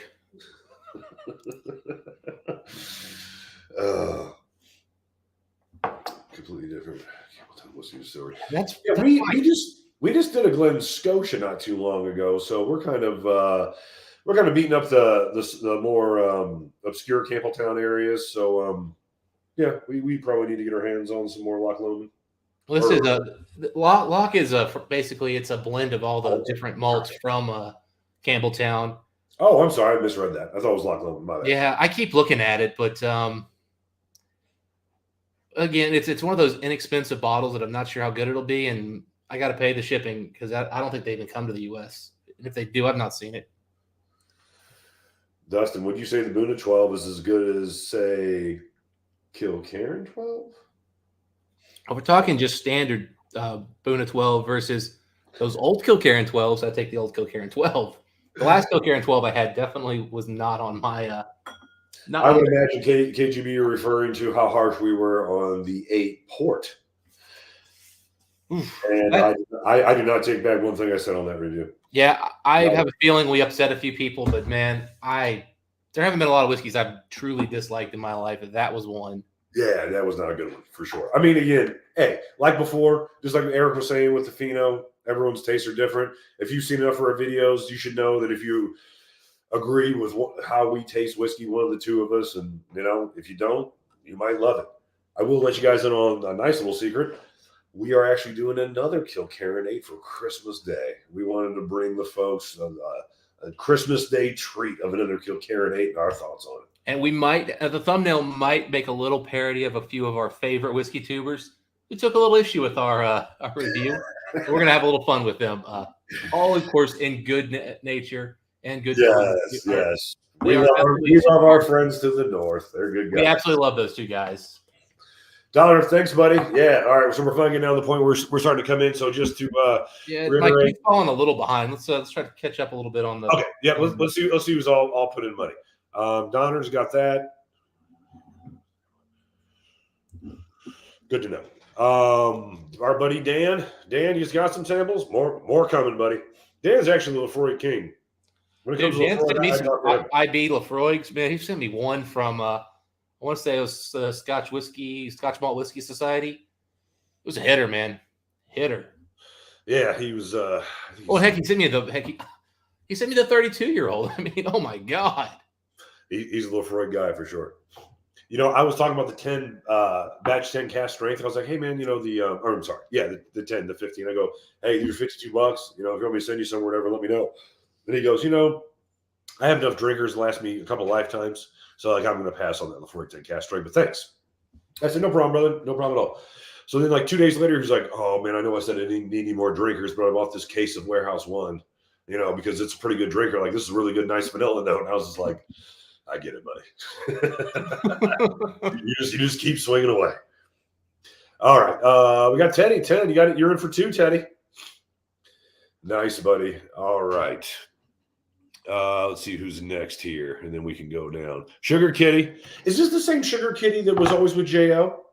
Completely different. Whiskey distillery. We just did a Glen Scotia not too long ago, so we're kind of beating up the more obscure Campbelltown areas. So we probably need to get our hands on some more Loch Lomond. Well, this is Loch is basically it's a blend of all the different malts from Campbelltown. Oh, I'm sorry, I misread that. I thought it was Loch Lomond. My bad. Yeah, I keep looking at it, but again, it's one of those inexpensive bottles that I'm not sure how good it'll be, and I got to pay the shipping because I don't think they even come to the U.S. And if they do, I've not seen it. Dustin, would you say the Boona 12 is as good as, say, Kilcairn 12? We're talking just standard Boona 12 versus those old Kilcairn 12s. I take the old Kilcairn 12. The last Kilcairn 12 I had definitely was not on my. I would imagine KGB you're referring to how harsh we were on the 8 port. Oof, and I do not take back one thing I said on that review. Yeah, I have a feeling we upset a few people, but man, there haven't been a lot of whiskeys I've truly disliked in my life, and that was one. Yeah, that was not a good one for sure. I mean, again, hey, like before, just like Eric was saying with the Fino, everyone's tastes are different. If you've seen enough of our videos, you should know that if you agree with how we taste whiskey, one of the two of us, and if you don't, you might love it. I will let you guys in on a nice little secret. We are actually doing another Kilcairn 8 for Christmas Day. We wanted to bring the folks a Christmas Day treat of another Kilcairn 8 and our thoughts on it. And we might, the thumbnail might make a little parody of a few of our favorite whiskey tubers who took a little issue with our review. We're going to have a little fun with them. All, of course, in good nature and good. Yes. We love our friends to the north. They're good guys. We absolutely love those two guys. Dollar, thanks, buddy. Yeah, all right. So we're finally getting down to the point where we're starting to come in. So just to Mike, you're falling a little behind. Let's try to catch up a little bit on the. Okay, yeah. Let's see who's all put in money. Donner's got that. Good to know. Our buddy Dan, you just got some samples. More coming, buddy. Dan's actually the Laphroaig king. When it comes to Laphroaig, IB Laphroaigs, man. He sent me one from. I want to say it was Scotch Malt Whiskey Society. It was a hitter, man. Hitter. Yeah, he was. Heck, he sent me the 32-year-old. I mean, oh my god. He's a Laphroaig guy for sure. I was talking about the 10 batch 10 cast strength. And I was like, hey man, the 10, the 15. I go, hey, these are $52. If you want me to send you somewhere, whatever, let me know. And he goes, I have enough drinkers to last me a couple lifetimes. So I'm going to pass on that Laphroaig 10 cast strength, but thanks. I said, no problem, brother. No problem at all. So then 2 days later, he's like, oh man, I know I said I didn't need any more drinkers, but I bought this case of Warehouse One, because it's a pretty good drinker. Like, this is a really good, nice vanilla note. And I was just like, I get it, buddy. you just keep swinging away. All right. We got Teddy. Ted, you're in for 2, Teddy. Nice, buddy. All right. Let's see who's next here, and then we can go down. Sugar Kitty. Is this the same Sugar Kitty that was always with J.O.?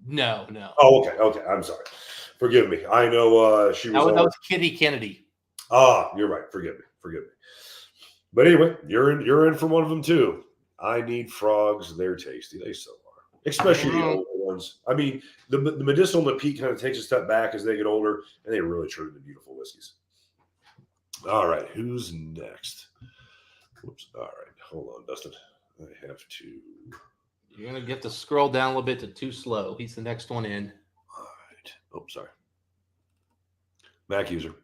No. Oh, okay. I'm sorry. Forgive me. I know she was. That was Kitty Kennedy. You're right. Forgive me. But anyway, you're in for one of them too. I need frogs. They're tasty. They so are, especially the older ones. I mean, the medicinal and the peat kind of takes a step back as they get older, and they really turn into beautiful whiskeys. All right, who's next? Whoops. All right, hold on, Dustin. I have to. You're gonna get to scroll down a little bit to too slow. He's the next one in. All right. Oh, sorry. Mac user.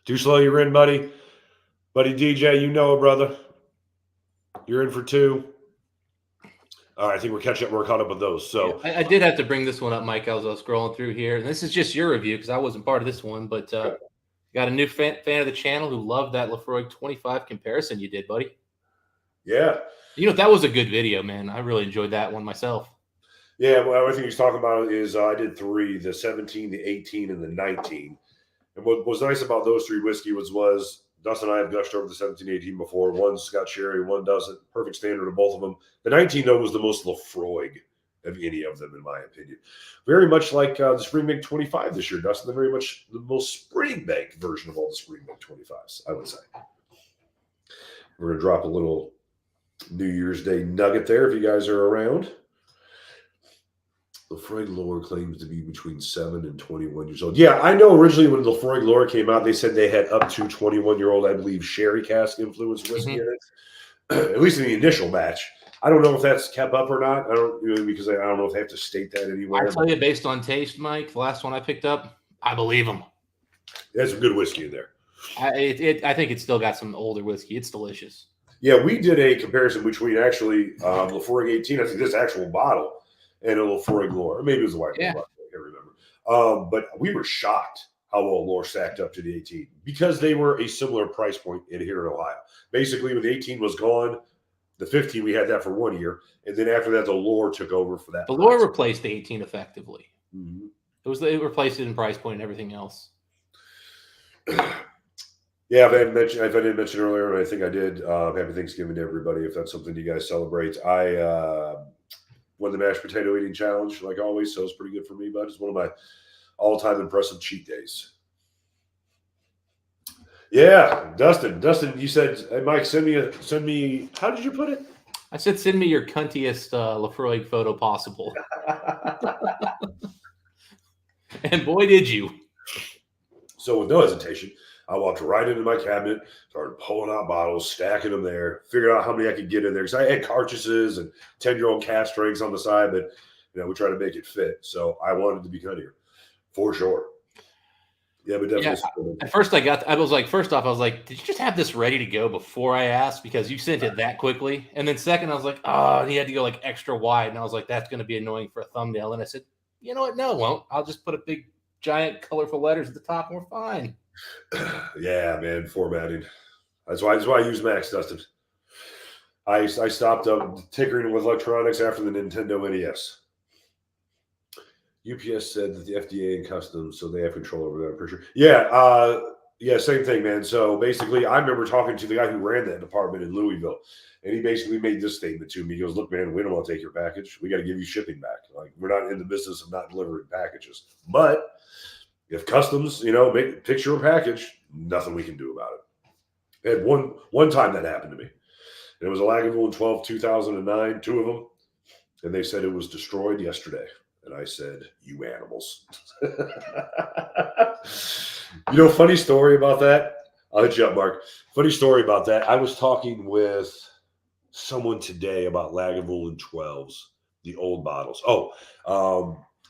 Too slow. You're in, buddy. Buddy DJ, it, brother. You're in for 2. All right, I think we're caught up with those. So I did have to bring this one up, Mike. I was scrolling through here, and this is just your review because I wasn't part of this one, but. Got a new fan of the channel who loved that Laphroaig 25 comparison you did, buddy. Yeah. That was a good video, man. I really enjoyed that one myself. Yeah, well, everything he's talking about is I did 3, the 17, the 18, and the 19. And what was nice about those 3 whiskey was Dustin and I have gushed over the 17, 18 before. One's got sherry, one doesn't. Perfect standard of both of them. The 19, though, was the most Laphroaig of any of them, in my opinion. Very much like the Springbank 25 this year, Dustin. Very much the most Springbank version of all the Springbank 25s, I would say. We're going to drop a little New Year's Day nugget there if you guys are around. Laphroaig Lore claims to be between 7 and 21 years old. Yeah, I know originally when Laphroaig Lore came out, they said they had up to 21-year-old, I believe, sherry cask influenced whiskey in it, at least in the initial batch. I don't know if that's kept up or not. Because I don't know if they have to state that anywhere. I tell you, based on taste, Mike, the last one I picked up, I believe them. There's some good whiskey in there. I think it's still got some older whiskey. It's delicious. Yeah, we did a comparison between actually Laphroaig 18, I think this actual bottle, and a Laphroaig lore. Or maybe it was a white Yeah. label. I can't remember. But we were shocked how well lore stacked up to the 18 because they were a similar price point here in Ohio. Basically, when the 18 was gone, the 15 we had that for 1 year, and then after that, the lore took over for that. The lore replaced the 18 effectively. Mm-hmm. It replaced it in price point and everything else. Yeah, if I didn't mention earlier, and I think I did, happy Thanksgiving to everybody. If that's something you guys celebrate, I won the mashed potato eating challenge like always, so it's pretty good for me. But it's one of my all-time impressive cheat days. Yeah, Dustin, you said, hey, Mike, send me. How did you put it? I said, send me your cuntiest Laphroaig photo possible. And boy, did you. So with no hesitation, I walked right into my cabinet, started pulling out bottles, stacking them there, figured out how many I could get in there. Because I had cartridges and 10-year-old cask strengths on the side, but we try to make it fit. So I wanted to be cuntier, for sure. Yeah, but definitely. Yeah, at first first off, I was like, did you just have this ready to go before I asked? Because you sent it that quickly. And then second, I was like, oh, and he had to go like extra wide. And I was like, that's going to be annoying for a thumbnail. And I said, you know what? No, it won't. I'll just put a big, giant, colorful letters at the top and we're fine. Yeah, man, formatting. That's why I use Max, Dustin. I stopped tinkering with electronics after the Nintendo NES. UPS said that the FDA and customs, so they have control over that, I'm pretty sure. Yeah, same thing, man. So basically, I remember talking to the guy who ran that department in Louisville, and he basically made this statement to me. He goes, look, man, we don't want to take your package. We got to give you shipping back. Like, we're not in the business of not delivering packages. But if customs, picture a package, nothing we can do about it. And one time that happened to me. And it was a Lagavulin 12, 2009, 2 of them. And they said it was destroyed yesterday. And I said, you animals. Funny story about that. I'll hit you up, Mark. Funny story about that. I was talking with someone today about Lagavulin 12s, the old bottles. A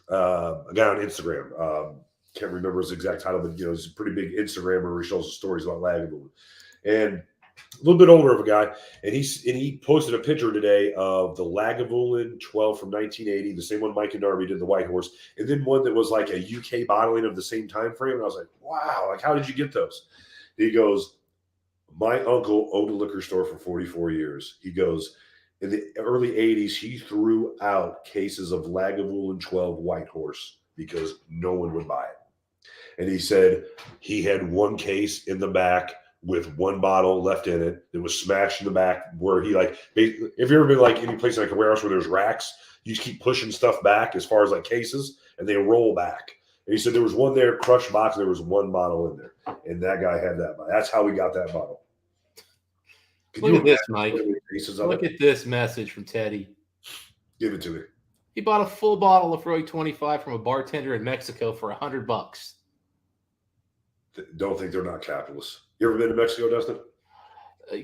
guy on Instagram. Can't remember his exact title, but he's a pretty big Instagrammer where he shows stories about Lagavulin. And a little bit older of a guy, and he posted a picture today of the Lagavulin 12 from 1980, the same one Mike and Darby did, the White Horse, and then one that was like a UK bottling of the same time frame. And I was like, wow, like how did you get those? He goes, my uncle owned a liquor store for 44 years. He goes, in the early 80s, he threw out cases of Lagavulin 12 White Horse because no one would buy it. And he said he had one case in the back with one bottle left in it that was smashed in the back where he if you've ever been like any place like a warehouse where there's racks, you just keep pushing stuff back as far as like cases and they roll back. And he said there was one there, crushed box, and there was one bottle in there. And that guy had that. That's how we got that bottle. Look at this, Mike. Look at this message from Teddy. Give it to me. He bought a full bottle of Laphroaig 25 from a bartender in Mexico for $100. Don't think they're not capitalists. You ever been to Mexico, Dustin?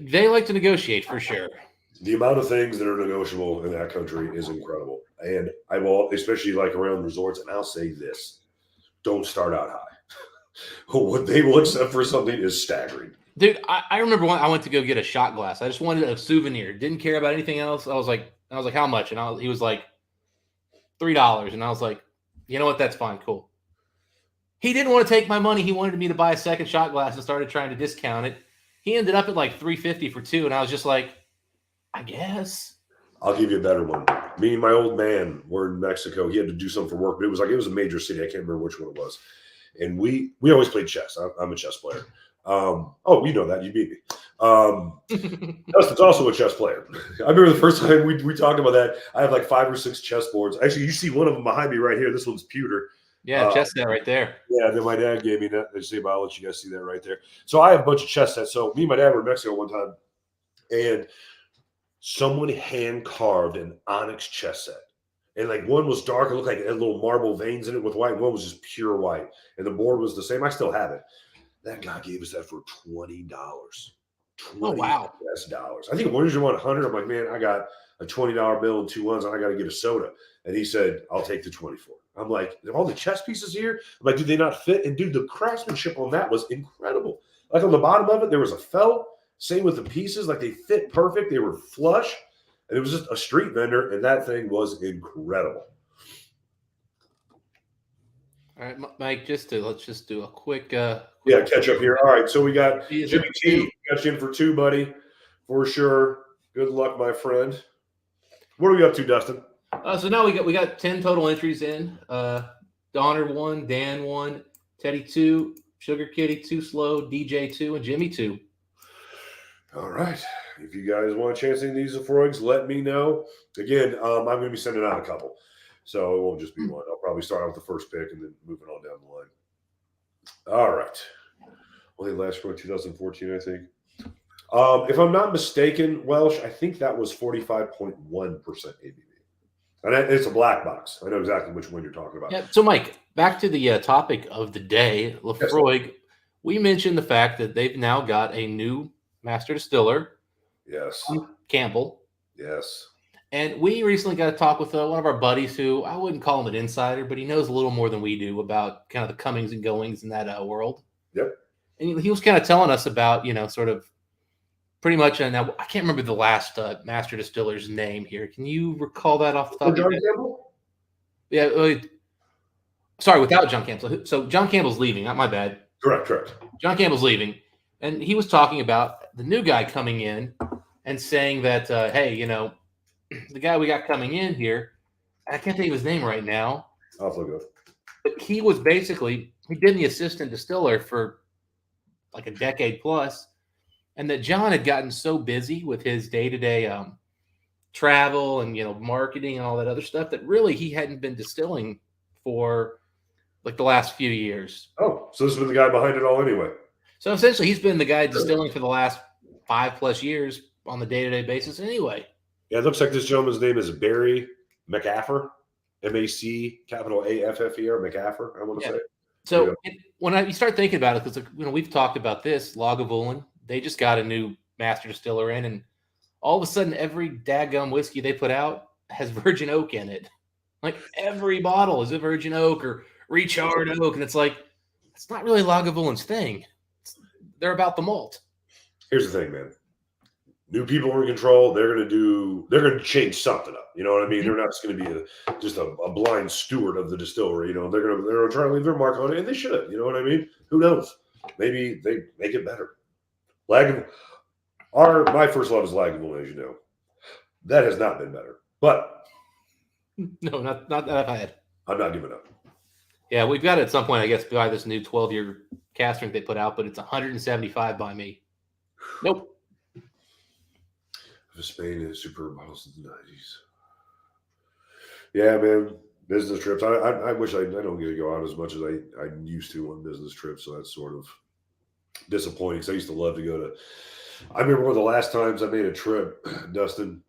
They like to negotiate for sure. The amount of things that are negotiable in that country is incredible. And I will, especially like around resorts, and I'll say this, don't start out high. What they will accept for something is staggering. Dude, I remember when I went to go get a shot glass. I just wanted a souvenir. Didn't care about anything else. I was like, how much? And he was like, $3. And I was like, you know what? That's fine. Cool. He didn't want to take my money. He wanted me to buy a second shot glass and started trying to discount it. He ended up at like $3.50 for 2. And I was just like, I guess. I'll give you a better one. Me and my old man were in Mexico. He had to do something for work, but it was a major city. I can't remember which one it was. And we always played chess. I'm a chess player. You know that. You beat me. Dustin's also a chess player. I remember the first time we talked about that. I have like 5 or 6 chess boards. Actually, you see one of them behind me right here. This one's pewter. Yeah, chess set right there. Yeah, then my dad gave me that. I'll let you guys see that right there. So I have a bunch of chess sets. So me and my dad were in Mexico one time, and someone hand carved an onyx chess set. And like one was dark, it looked like it had little marble veins in it with white. One was just pure white. And the board was the same. I still have it. That guy gave us that for $20. Oh, wow. $20. I think one is you want 100. I'm like, man, I got a $20 bill and 2 ones, and I got to get a soda. And he said, I'll take the 24. I'm like, all the chess pieces here? I'm like, do they not fit? And dude, the craftsmanship on that was incredible. Like on the bottom of it, there was a felt. Same with the pieces. Like they fit perfect. They were flush. And it was just a street vendor. And that thing was incredible. All right, Mike. Let's just do a quick. Catch up here. All right, so we got Is Jimmy it T. two? Got you in for 2, buddy, for sure. Good luck, my friend. What are we up to, Dustin? So now we got 10 total entries in. Donner 1, Dan 1, Teddy 2, Sugar Kitty 2, Slow, DJ 2, and Jimmy 2. All right. If you guys want a chance at these Laphroaigs, let me know. Again, I'm going to be sending out a couple, so it won't just be one. I'll probably start out with the first pick and then moving on down the line. All right. Well, they last from 2014, I think. If I'm not mistaken, Welsh, I think that was 45.1% ABV. And it's a black box. I know exactly which one you're talking about. Yeah. So, Mike, back to the topic of the day, Laphroaig. Yes. We mentioned the fact that they've now got a new master distiller. Yes. John Campbell. Yes. And we recently got to talk with one of our buddies who I wouldn't call him an insider, but he knows a little more than we do about kind of the comings and goings in that world. Yep. And he was kind of telling us about, sort of pretty much. Now, I can't remember the last master distiller's name here. Can you recall that off the top of your head? Campbell? Yeah. Sorry, without John Campbell. So John Campbell's leaving. Not my bad. Correct. John Campbell's leaving. And he was talking about the new guy coming in and saying that, hey, the guy we got coming in here, I can't think of his name right now. I'll look up. But he was basically, he'd been the assistant distiller for like a decade plus. And that John had gotten so busy with his day-to-day travel and, marketing and all that other stuff that really he hadn't been distilling for like the last few years. Oh, so this has been the guy behind it all anyway. So essentially he's been the guy distilling for the last 5+ years on the day-to-day basis anyway. Yeah, it looks like this gentleman's name is Barry McAffer, MacAffer, McAffer, I want to say. So when you start thinking about it, because we've talked about this, Lagavulin, they just got a new master distiller in, and all of a sudden every daggum whiskey they put out has virgin oak in it. Like every bottle is a virgin oak or recharred oak, and it's like it's not really Lagavulin's thing. They're about the malt. Here's the thing, man. New people are in control. They're going to change something up. You know what I mean? Mm-hmm. They're not just going to be just a blind steward of the distillery. They're going to try to leave their mark on it, and they should. You know what I mean? Who knows? Maybe they make it better. My first love is Lagavulin, as you know. That has not been better, but no, not that I've had. I'm not giving up. Yeah, we've got to at some point, I guess, buy this new 12-year cask strength they put out, but it's 175 by me. Nope. Spain is superb bottles in the 90s. Yeah, man. Business trips. I wish I don't get to go out as much as I used to on business trips, so that's sort of disappointing because I used to love to go to. I remember one of the last times I made a trip, Dustin,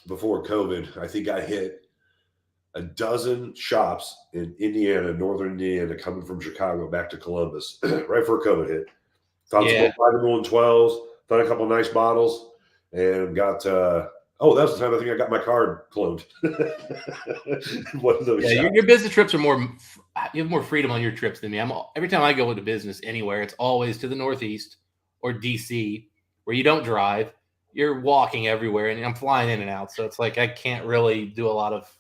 before COVID. I think I hit a dozen shops in Indiana, northern Indiana, coming from Chicago back to Columbus, right before COVID hit. Found some 5-12s, found a couple of nice bottles. And got that was the time I think I got my card cloned. One of those. Yeah, your business trips are more. You have more freedom on your trips than me. Every time I go into business anywhere, it's always to the Northeast or DC, where you don't drive. You're walking everywhere, and I'm flying in and out. So it's like I can't really do a lot of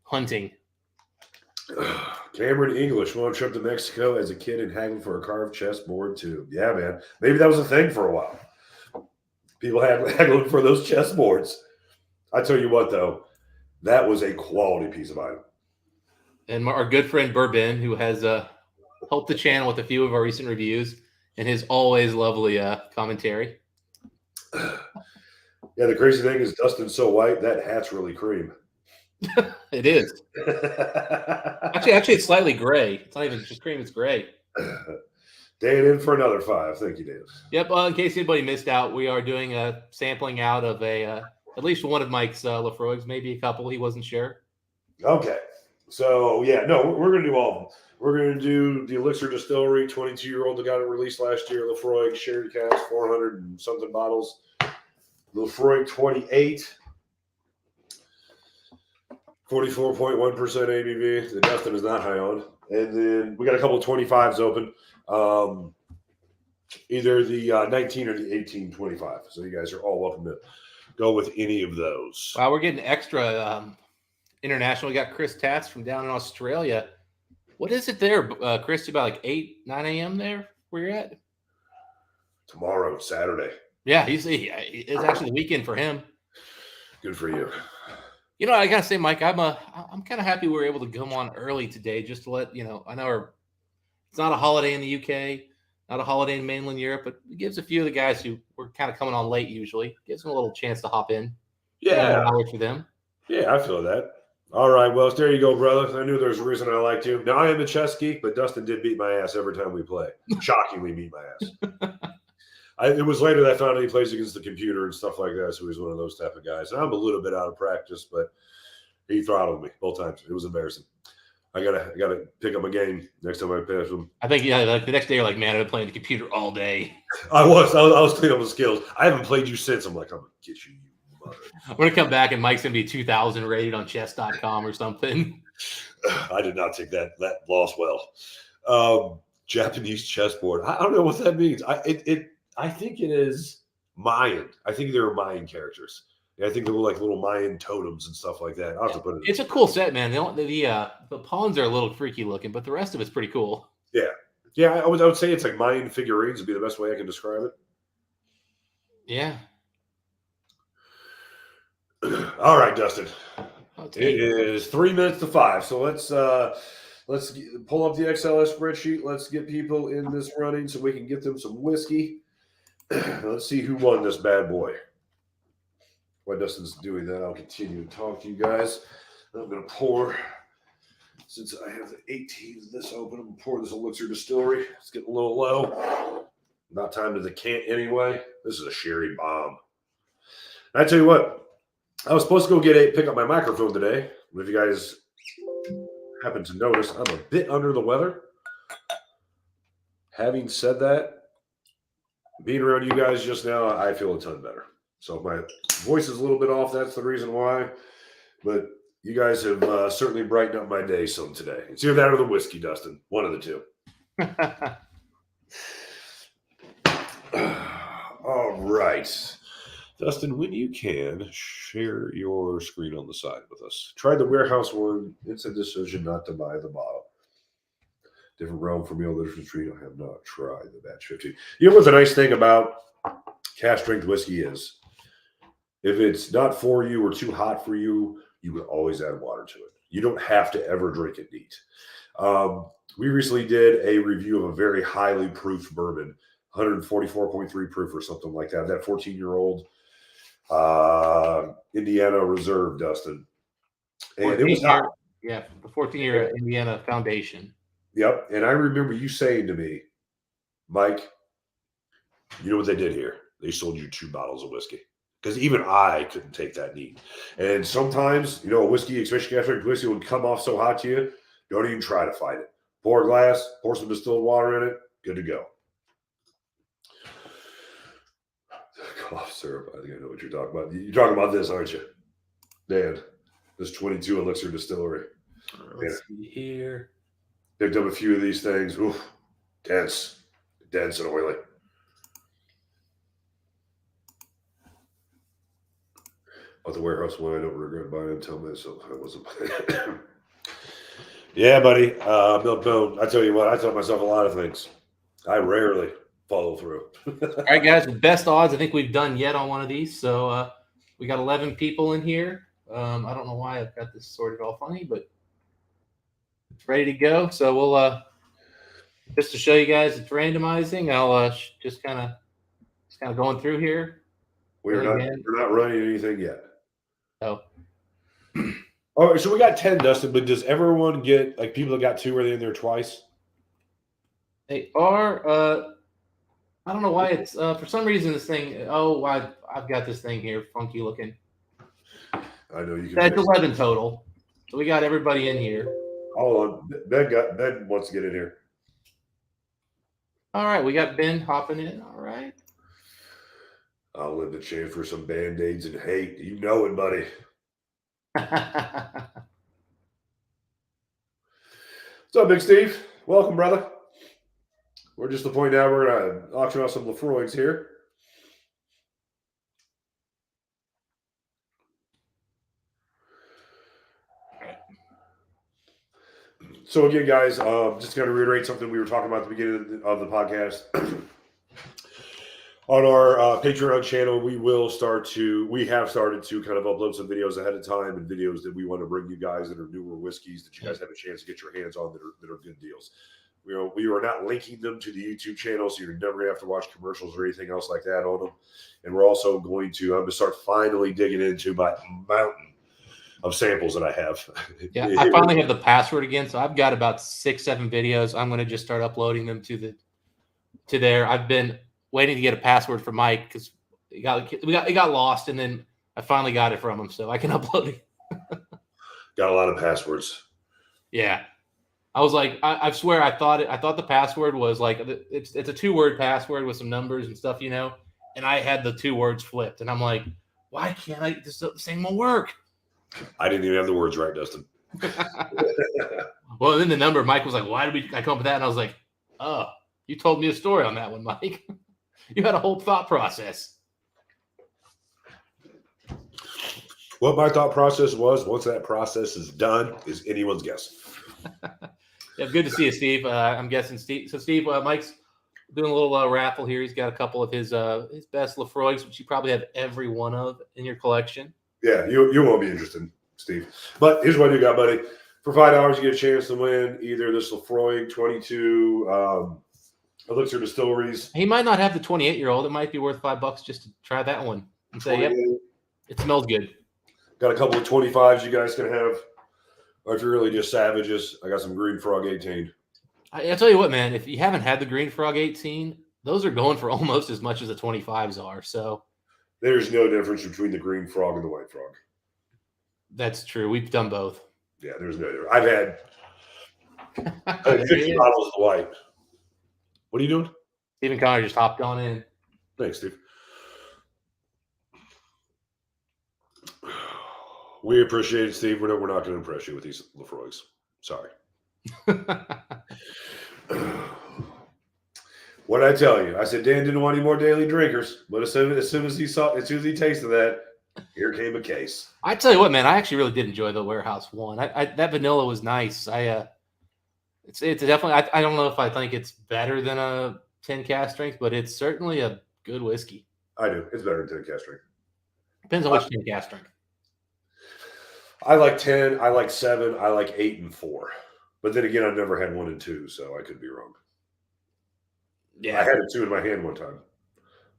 hunting. Cameron English went on a trip to Mexico as a kid and haggled for a carved chessboard too. Yeah, man. Maybe that was a thing for a while. People haggling for those chessboards. I tell you what, though, that was a quality piece of item. And our good friend Bourbon, who has helped the channel with a few of our recent reviews and his always lovely commentary. Yeah, the crazy thing is Dustin's so white, that hat's really cream. It is. Actually, it's slightly gray. It's not even just cream, it's gray. Dan in for another 5. Thank you, Dave. Yep. In case anybody missed out, we are doing a sampling out of at least one of Mike's Laphroaigs, maybe a couple. He wasn't sure. Okay. So, we're going to do all of them. We're going to do the Elixir Distillery, 22-year-old that got it released last year. Laphroaig, sherry cask, 400 and something bottles. Laphroaig 28, 44.1% ABV. The Dustin is not high on. And then we got a couple of 25s open. Either the 19 or the 1825. So you guys are all welcome to go with any of those. Wow, we're getting extra international. We got Chris Tatz from down in Australia. What is it there, Chris? About like 8, 9 a.m. there where you're at? Tomorrow, Saturday. Yeah, it's actually the weekend for him. Good for you. You know, I gotta say, Mike, I'm kind of happy we were able to come on early today, just to let you know. I know it's not a holiday in the UK, not a holiday in mainland Europe, but it gives a few of the guys who were kind of coming on late usually gives them a little chance to hop in. Yeah, Hours for them. yeah, I feel that. All right, well, there you go, brother. I knew there was a reason I liked you. Now I am a chess geek, but Dustin did beat my ass every time we play. Shockingly, beat my ass. It was later that I found out he plays against the computer and stuff like that. So he's one of those type of guys. And I'm a little bit out of practice, but he throttled me both times. It was embarrassing. I gotta pick up a game next time I pass him. I think like the next day you're like, man, I've been playing the computer all day. I was cleaning up the skills. I haven't played you since. I'm like, I'm gonna get you, you mother. I'm gonna come back and Mike's gonna be 2,000 rated on chess.com or something. I did not take that loss well. Japanese chessboard. I don't know what that means. I think it is Mayan. I think they're Mayan characters. Yeah, I think they were like little Mayan totems and stuff like that. I'll have to put it. It's a cool set, man. The pawns are a little freaky looking, but the rest of it's pretty cool. Yeah, yeah. I would say it's like Mayan figurines would be the best way I can describe it. Yeah. All right, Dustin. Okay. It is 3 minutes to 5. So let's pull up the XLS spreadsheet. Let's get people in this running so we can get them some whiskey. Let's see who won this bad boy. While Dustin's doing that, I'll continue to talk to you guys. I'm going to pour, since I have the 18 of this open, I'm going to pour this Elixir Distillery. It's getting a little low. Not time to decant anyway. This is a sherry bomb. And I tell you what, I was supposed to go pick up my microphone today. If you guys happen to notice, I'm a bit under the weather. Having said that, being around you guys just now, I feel a ton better. So if my voice is a little bit off, that's the reason why. But you guys have certainly brightened up my day some today. It's either that or the whiskey, Dustin. One of the two. All right. Dustin, when you can, share your screen on the side with us. Tried the warehouse one. It's a decision not to buy the bottle. Different realm for meal literature treat. I have not tried the batch 15. You know what the nice thing about cask strength whiskey is? If it's not for you or too hot for you, you can always add water to it. You don't have to ever drink it neat. We recently did a review of a very highly proofed bourbon, 144.3 proof or something like that. That 14-year-old Indiana Reserve, Dustin. And it was hot. Yeah, the 14-year Indiana Foundation. Yep. And I remember you saying to me, Mike, you know what they did here? They sold you 2 bottles of whiskey. Because even I couldn't take that neat. And sometimes, a whiskey, especially cask whiskey, would come off so hot to you, don't even try to fight it. Pour a glass, pour some distilled water in it, good to go. Cough syrup. I think I know what you're talking about. You're talking about this, aren't you? Dan, this 22 Elixir Distillery. Let's see here. Picked up a few of these things. Oof, dense and oily. At the warehouse wine, I don't regret buying it. Tell myself I wasn't buying it. Yeah, buddy. Milk bone. I tell you what, I tell myself a lot of things. I rarely follow through. All right, guys. The best odds I think we've done yet on one of these. So we got 11 people in here. I don't know why I've got this sorted all funny, but it's ready to go. So we'll just to show you guys it's randomizing. I'll just kind of going through here. We're not running anything yet. Oh. All right, so we got 10, Dustin, but does everyone get, like, people that got 2, are they in there twice? They are. I don't know why it's for some reason this thing. Oh, I've got this thing here, funky looking. I know you can. That's 11 total. So we got everybody in here. Hold on, Ben wants to get in here. All right, we got Ben hopping in. All right. I'll live to chance for some Band-Aids and hate. You know it, buddy. What's up, Big Steve? Welcome, brother. We're just at the point now we're going to auction off some Laphroaigs here. So again, guys, just going to reiterate something we were talking about at the beginning of the podcast. On our Patreon channel, we have started to kind of upload some videos ahead of time and videos that we want to bring you guys that are newer whiskeys that you guys have a chance to get your hands on that are good deals. We are not linking them to the YouTube channel, so you're never going to have to watch commercials or anything else like that on them. And we're also I'm going to start finally digging into my mountain of samples that I have. Yeah, I finally have the password again, so I've got about 6-7 videos. I'm going to just start uploading them to there. I've been waiting to get a password from Mike because it got lost, and then I finally got it from him, so I can upload it. Got a lot of passwords. Yeah, I was like, I swear, I thought the password was like it's a 2-word password with some numbers and stuff, and I had the 2 words flipped, and I'm like, why can't this thing won't work? I didn't even have the words right, Dustin. Well, then the number, Mike was like, why did I come up with that? And I was like, oh, you told me a story on that one, Mike. You had a whole thought process. What my thought process was, once that process is done, is anyone's guess. Yeah, good to see you, Steve. I'm guessing Steve. So, Steve, Mike's doing a little raffle here. He's got a couple of his best Laphroaigs, which you probably have every one of in your collection. Yeah, you won't be interested, Steve. But here's what you got, buddy. For $5, you get a chance to win either this Laphroaig 22 Elixir Distilleries. He might not have the 28-year-old. It might be worth $5 just to try that one and say, yep, it smells good. Got a couple of 25s you guys can have. Or if you're really just savages, I got some Green Frog 18. I'll tell you what, man, if you haven't had the Green Frog 18, those are going for almost as much as the 25s are. So there's no difference between the Green Frog and the White Frog. That's true. We've done both. Yeah, there's no difference. I've had 50 bottles of the white. What are you doing? Stephen Connor just hopped on in. Thanks, Steve. We appreciate it, Steve. We're not going to impress you with these Laphroaigs. Sorry. What did I tell you? I said Dan didn't want any more daily drinkers, but as soon as he tasted that, here came a case. I tell you what, man, I actually really did enjoy the Warehouse one. That vanilla was nice. It's definitely. I don't know if I think it's better than a 10 cask strength, but it's certainly a good whiskey. I do. It's better than 10 cask strength. Depends on which 10 cask strength. I like 10. I like 7. I like 8 and 4. But then again, I've never had 1 and 2, so I could be wrong. Yeah, I had a 2 in my hand one time,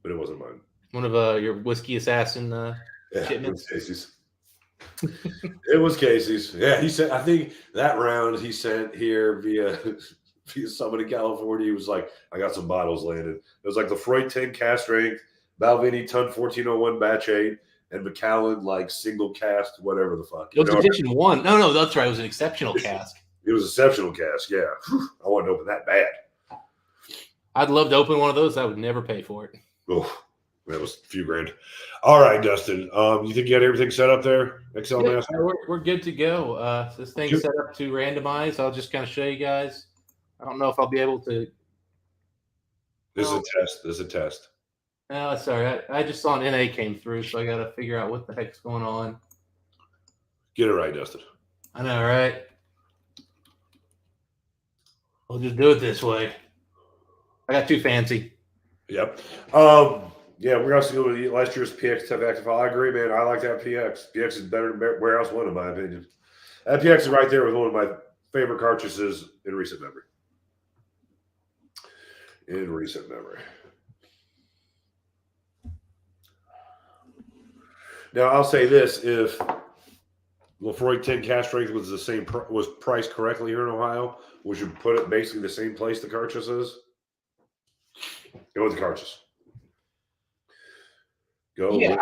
but it wasn't mine. One of your whiskey assassin shipments. It was Casey's. It was Casey's. Yeah, he said. I think that round he sent here via someone in California. He was like, "I got some bottles landed." It was like the Freud 10 cask strength, Balvenie Ton 1401 batch 8, and Macallan like single cast, whatever the fuck. It was edition 1. No, that's right. It was an exceptional cask. It was exceptional cask. Yeah, I wanted to open that bad. I'd love to open one of those. I would never pay for it. Oh, that was a few grand. All right, Dustin. You think you got everything set up there? Excel Master? We're good to go. This thing's set up to randomize. I'll just kind of show you guys. I don't know if I'll be able to. This is a test. No, sorry. I just saw an NA came through, so I got to figure out what the heck's going on. Get it right, Dustin. I know, right? We'll just do it this way. I got too fancy. Yep. Yeah, we're also going to last year's PX Tough Active File. I agree, man. I like that PX. PX is better than Warehouse 1, in my opinion. That PX is right there with one of my favorite cartridges in recent memory. Now, I'll say this. If Laphroaig 10 cask strength was priced correctly here in Ohio, we should put it basically the same place the cartridge is. Go with the cartridge. Go. Yeah,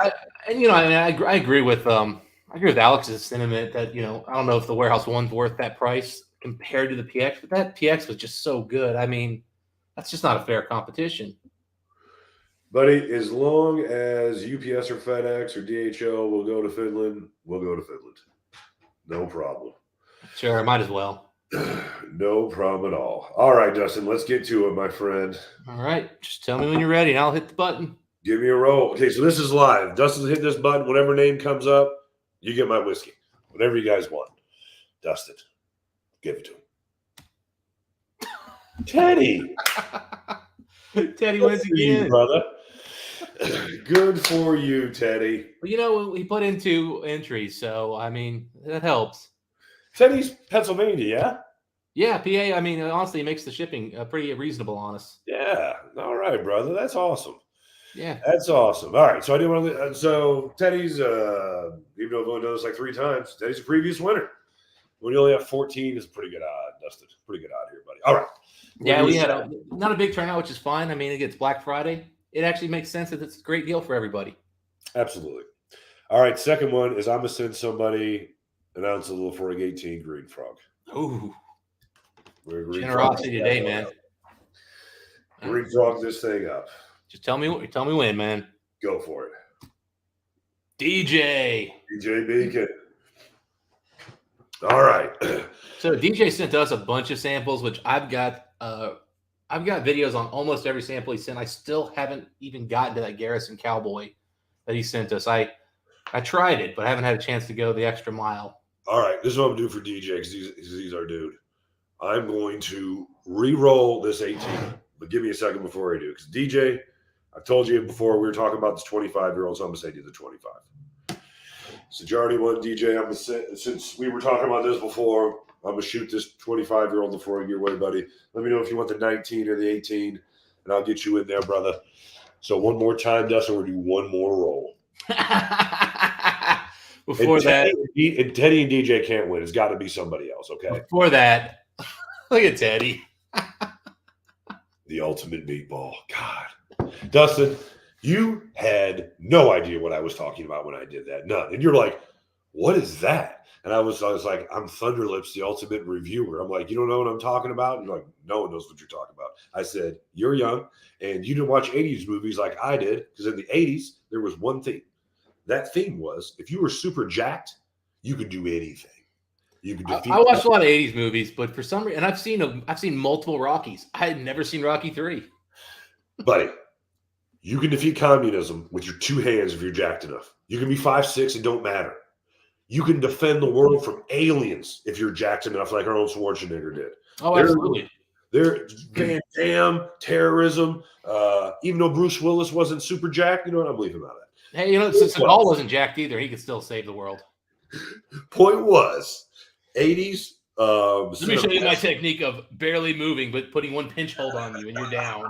I agree with Alex's sentiment that I don't know if the Warehouse 1's worth that price compared to the PX, but that PX was just so good. I mean, that's just not a fair competition. Buddy, as long as UPS or FedEx or DHL will go to Finland, we'll go to Finland. No problem. Sure, might as well. No problem at all. All right, Dustin, let's get to it, my friend. All right. Just tell me when you're ready, and I'll hit the button. Give me a roll. Okay, so this is live. Dustin's hit this button. Whatever name comes up, you get my whiskey. Whatever you guys want. Dustin, give it to him. Teddy. Teddy wins Good for you, again. brother. Good for you, Teddy. Well, you know, he put in 2 entries, so I mean that helps. Teddy's Pennsylvania, yeah? Yeah, PA. I mean, honestly, it makes the shipping pretty reasonable on us. Yeah. All right, brother. That's awesome. Yeah. That's awesome. All right. So I didn't want to. So Teddy's, even though I've only done this like 3 times, Teddy's a previous winner. When you only have 14 is a pretty good odd, Dustin. Pretty good odd here, buddy. All right. Yeah, we had not a big turnout, which is fine. I mean, it gets Black Friday. It actually makes sense that it's a great deal for everybody. Absolutely. All right. Second one is I'm going to send somebody an ounce of Laphroaig 18 Green Frog. Ooh. Green Generosity today, man. Green Frog this thing up. Just tell me when, man. Go for it. DJ Beacon. All right. So DJ sent us a bunch of samples, which I've got videos on almost every sample he sent. I still haven't even gotten to that Garrison Cowboy that he sent us. I tried it, but I haven't had a chance to go the extra mile. All right. This is what I'm doing for DJ because he's our dude. I'm going to re-roll this 18, but give me a second before I do. Because DJ, I've told you before, we were talking about this 25-year-old, so I'm going to say to the 25. Since you already won, DJ, I'm going to say, since we were talking about this before, I'm going to shoot this 25-year-old Laphroaig your way, buddy. Let me know if you want the 19 or the 18, and I'll get you in there, brother. So one more time, Dustin, we're going to do one more roll. Before that. And Teddy and DJ can't win. It's got to be somebody else, okay? Before that. Look at Teddy. The ultimate meatball. God. Dustin, you had no idea what I was talking about when I did that. None. And you're like, what is that? And I was like, I'm Thunderlips, the ultimate reviewer. I'm like, you don't know what I'm talking about? And you're like, no one knows what you're talking about. I said, you're young and you didn't watch 80s movies like I did. Because in the 80s, there was one theme. That theme was if you were super jacked, you could do anything. You could defeat. I watched a lot of 80s movies, but for some reason, and I've seen multiple Rockies. I had never seen Rocky 3. Buddy, you can defeat communism with your 2 hands if you're jacked enough. You can be 5'6" and don't matter. You can defend the world from aliens if you're jacked enough, like our own Schwarzenegger did. Oh, absolutely. They're Van Damme, terrorism. Even though Bruce Willis wasn't super jacked, you know what? I'm leaving out of that. Hey, you know, since Seagal wasn't jacked either, he could still save the world. Point was, 80s. Let me show you my technique of barely moving, but putting one pinch hold on you and you're down.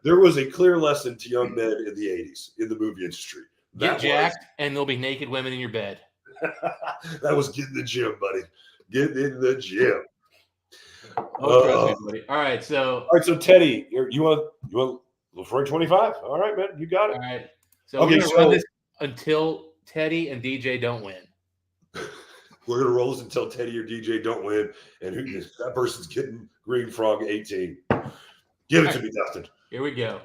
There was a clear lesson to young men in the 80s in the movie industry. Get jacked, and there'll be naked women in your bed. That was get in the gym, buddy. Get in the gym. Oh, trust me, buddy. All right, so Teddy, you want Laphroaig 25? All right, man, you got it. All right, so we're gonna run this until Teddy and DJ don't win. We're gonna roll this until Teddy or DJ don't win, and that person's getting Green Frog 18. Give it to me, Dustin. Here we go.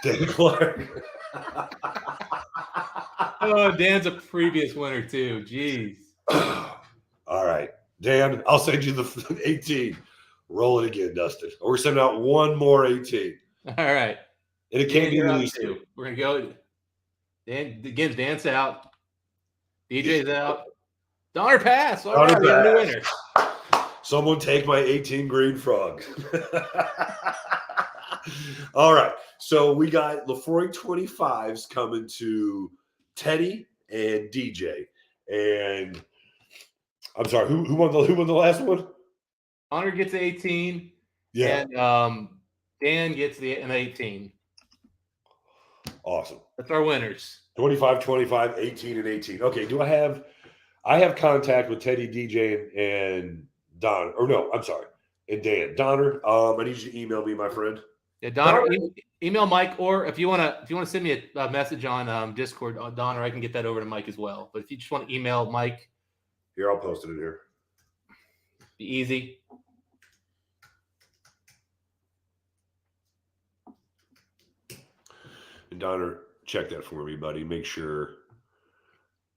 Dan Clark. Oh, Dan's a previous winner too. Jeez. All right, Dan, I'll send you the 18. Roll it again, Dustin. Or we're sending out one more 18. All right. And it can't be released. We're gonna go. Dan again. Dan's out. DJ's out. Donner pass. All right, we got a new winner. Someone take my 18 Green Frog. All right. So we got Laphroaig 25s coming to Teddy and DJ. And I'm sorry, who won the last one? Donner gets 18. Yeah. And Dan gets an 18. Awesome. That's our winners. 25, 25, 18, and 18. Okay. I have contact with Teddy, DJ, and Don. Or no, I'm sorry. And Dan. Donner, I need you to email me, my friend. Yeah, Donner, email Mike, or if you want to send me a message on Discord, Donner, I can get that over to Mike as well. But if you just want to email Mike, here, I'll post it in here. Be easy. And Donner, check that for me, buddy. Make sure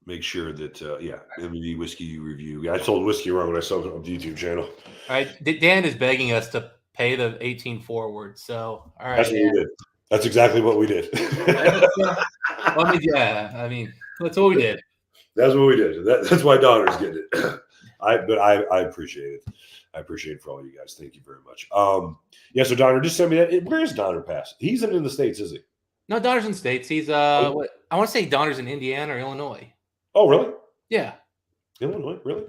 that MD Whiskey review. I told Whiskey wrong when I saw it on the YouTube channel. All right, Dan is begging us to pay the 18 forward. So, all right. That's what we did. That's exactly what we did. I mean, that's what we did. That's what we did. That's why Donner's getting it. I appreciate it. I appreciate it for all you guys. Thank you very much. Yeah, so Donner, just send me that. Where is Donner Pass? He's in the States, is he? No, Donner's in the States. He's I want to say Donner's in Indiana or Illinois. Oh, really? Yeah. Illinois, really?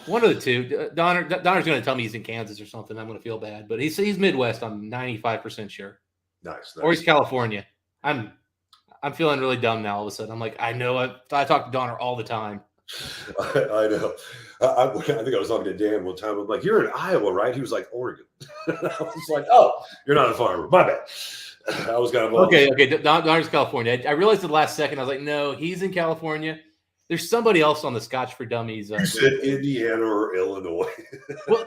One of the two. Donner's going to tell me he's in Kansas or something. I'm going to feel bad, but he's Midwest. I'm 95% sure. Nice. Or he's California. I'm feeling really dumb now. All of a sudden, I'm like, I know. I talk to Donner all the time. I know. I think I was talking to Dan one time. I'm like, "You're in Iowa, right?" He was like, "Oregon." I was like, "Oh, you're not a farmer. My bad." I was kind of okay. Donner's California. I realized at the last second. I was like, "No, he's in California." There's somebody else on the Scotch for Dummies. You said Indiana or Illinois. Well,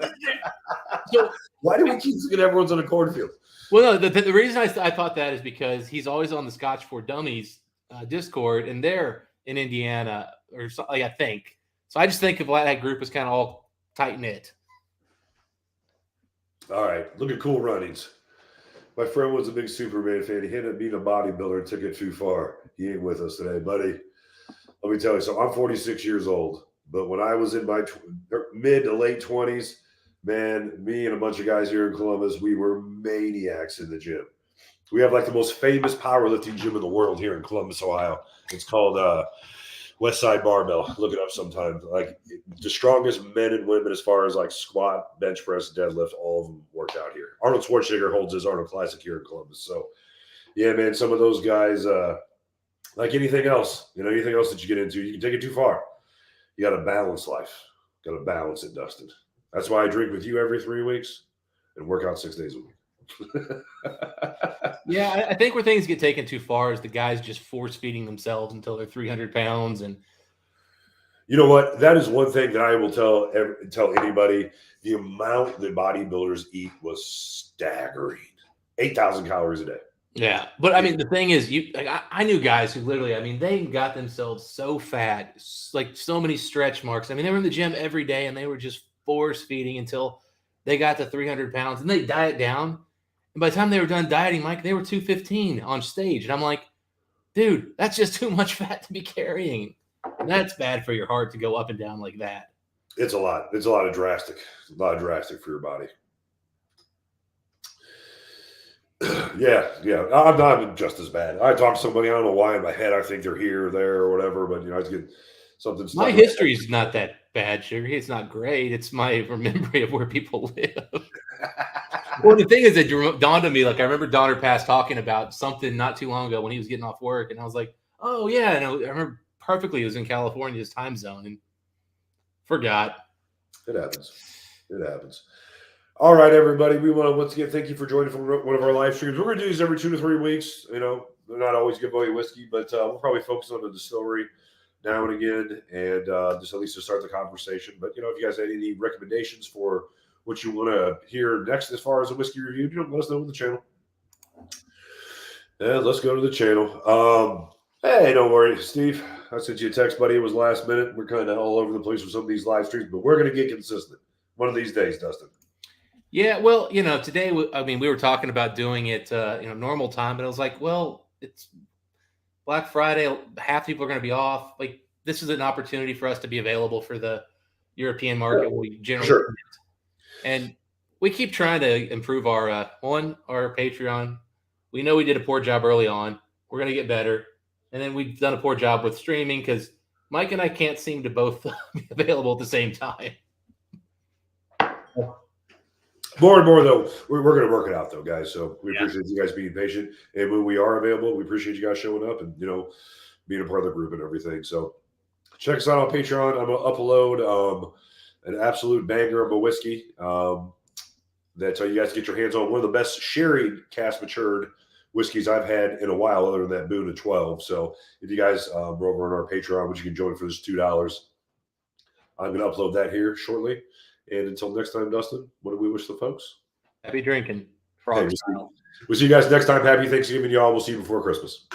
so why do we keep thinking everyone's on a cornfield? Well, no, the reason I thought that is because he's always on the Scotch for Dummies Discord, and they're in Indiana or something, like, I think. So I just think of that group as kind of all tight knit. All right, look at Cool Runnings. My friend was a big Superman fan. He ended up being a bodybuilder and took it too far. He ain't with us today, buddy. Let me tell you. So I'm 46 years old, but when I was in my mid to late 20s, man, me and a bunch of guys here in Columbus, we were maniacs in the gym. We have like the most famous powerlifting gym in the world here in Columbus, Ohio. It's called West Side Barbell. Look it up sometime. Like the strongest men and women as far as like squat, bench press, deadlift, all of them worked out here. Arnold Schwarzenegger holds his Arnold Classic here in Columbus. So, yeah, man, some of those guys, like anything else, anything else that you get into, you can take it too far. You got to balance life. Got to balance it, Dustin. That's why I drink with you every 3 weeks and work out 6 days a week. Yeah, I think where things get taken too far is the guys just force feeding themselves until they're 300 pounds. And you know what? That is one thing that I will tell anybody. The amount that bodybuilders eat was staggering. 8,000 calories a day. Yeah, but I mean, the thing is, I knew guys who literally, they got themselves so fat, like so many stretch marks. They were in the gym every day and they were just force feeding until they got to 300 pounds and they diet down. And by the time they were done dieting, Mike, they were 215 on stage. And I'm like, dude, that's just too much fat to be carrying. And that's bad for your heart to go up and down like that. It's a lot. It's a lot of drastic for your body. Yeah. I'm not just as bad. I talk to somebody, I don't know why in my head I think they're here or there or whatever, but I just get something. My history is not that bad, Sugar. It's not great. It's my memory of where people live. Well, the thing is, it dawned on me, like I remember Donner Pass talking about something not too long ago when he was getting off work, and I was like, oh yeah, and I remember perfectly it was in California's time zone, and forgot. It happens. All right, everybody. We want to once again thank you for joining from one of our live streams. We're going to do these every 2 to 3 weeks. They're not always give away whiskey, but we'll probably focus on the distillery now and again, and just at least to start the conversation. But if you guys have any recommendations for what you want to hear next as far as a whiskey review, let us know on the channel. Yeah, let's go to the channel. Hey, don't worry, Steve. I sent you a text, buddy. It was last minute. We're kind of all over the place with some of these live streams, but we're going to get consistent one of these days, Dustin. Yeah, well, today, we were talking about doing it, normal time, but I was like, well, it's Black Friday. Half people are going to be off. Like, this is an opportunity for us to be available for the European market. We generally sure. And we keep trying to improve our Patreon. We know we did a poor job early on. We're going to get better. And then we've done a poor job with streaming because Mike and I can't seem to both be available at the same time. More and more, though, we're going to work it out, though, guys. So we appreciate you guys being patient. And when we are available, we appreciate you guys showing up and, being a part of the group and everything. So check us out on Patreon. I'm going to upload an absolute banger of a whiskey that you guys get your hands on. One of the best sherry cask matured whiskeys I've had in a while, other than that Boone of 12. So if you guys are over on our Patreon, which you can join for just $2, I'm going to upload that here shortly. And until next time, Dustin, what do we wish the folks? Happy drinking. We'll see you guys next time. Happy Thanksgiving, y'all. We'll see you before Christmas.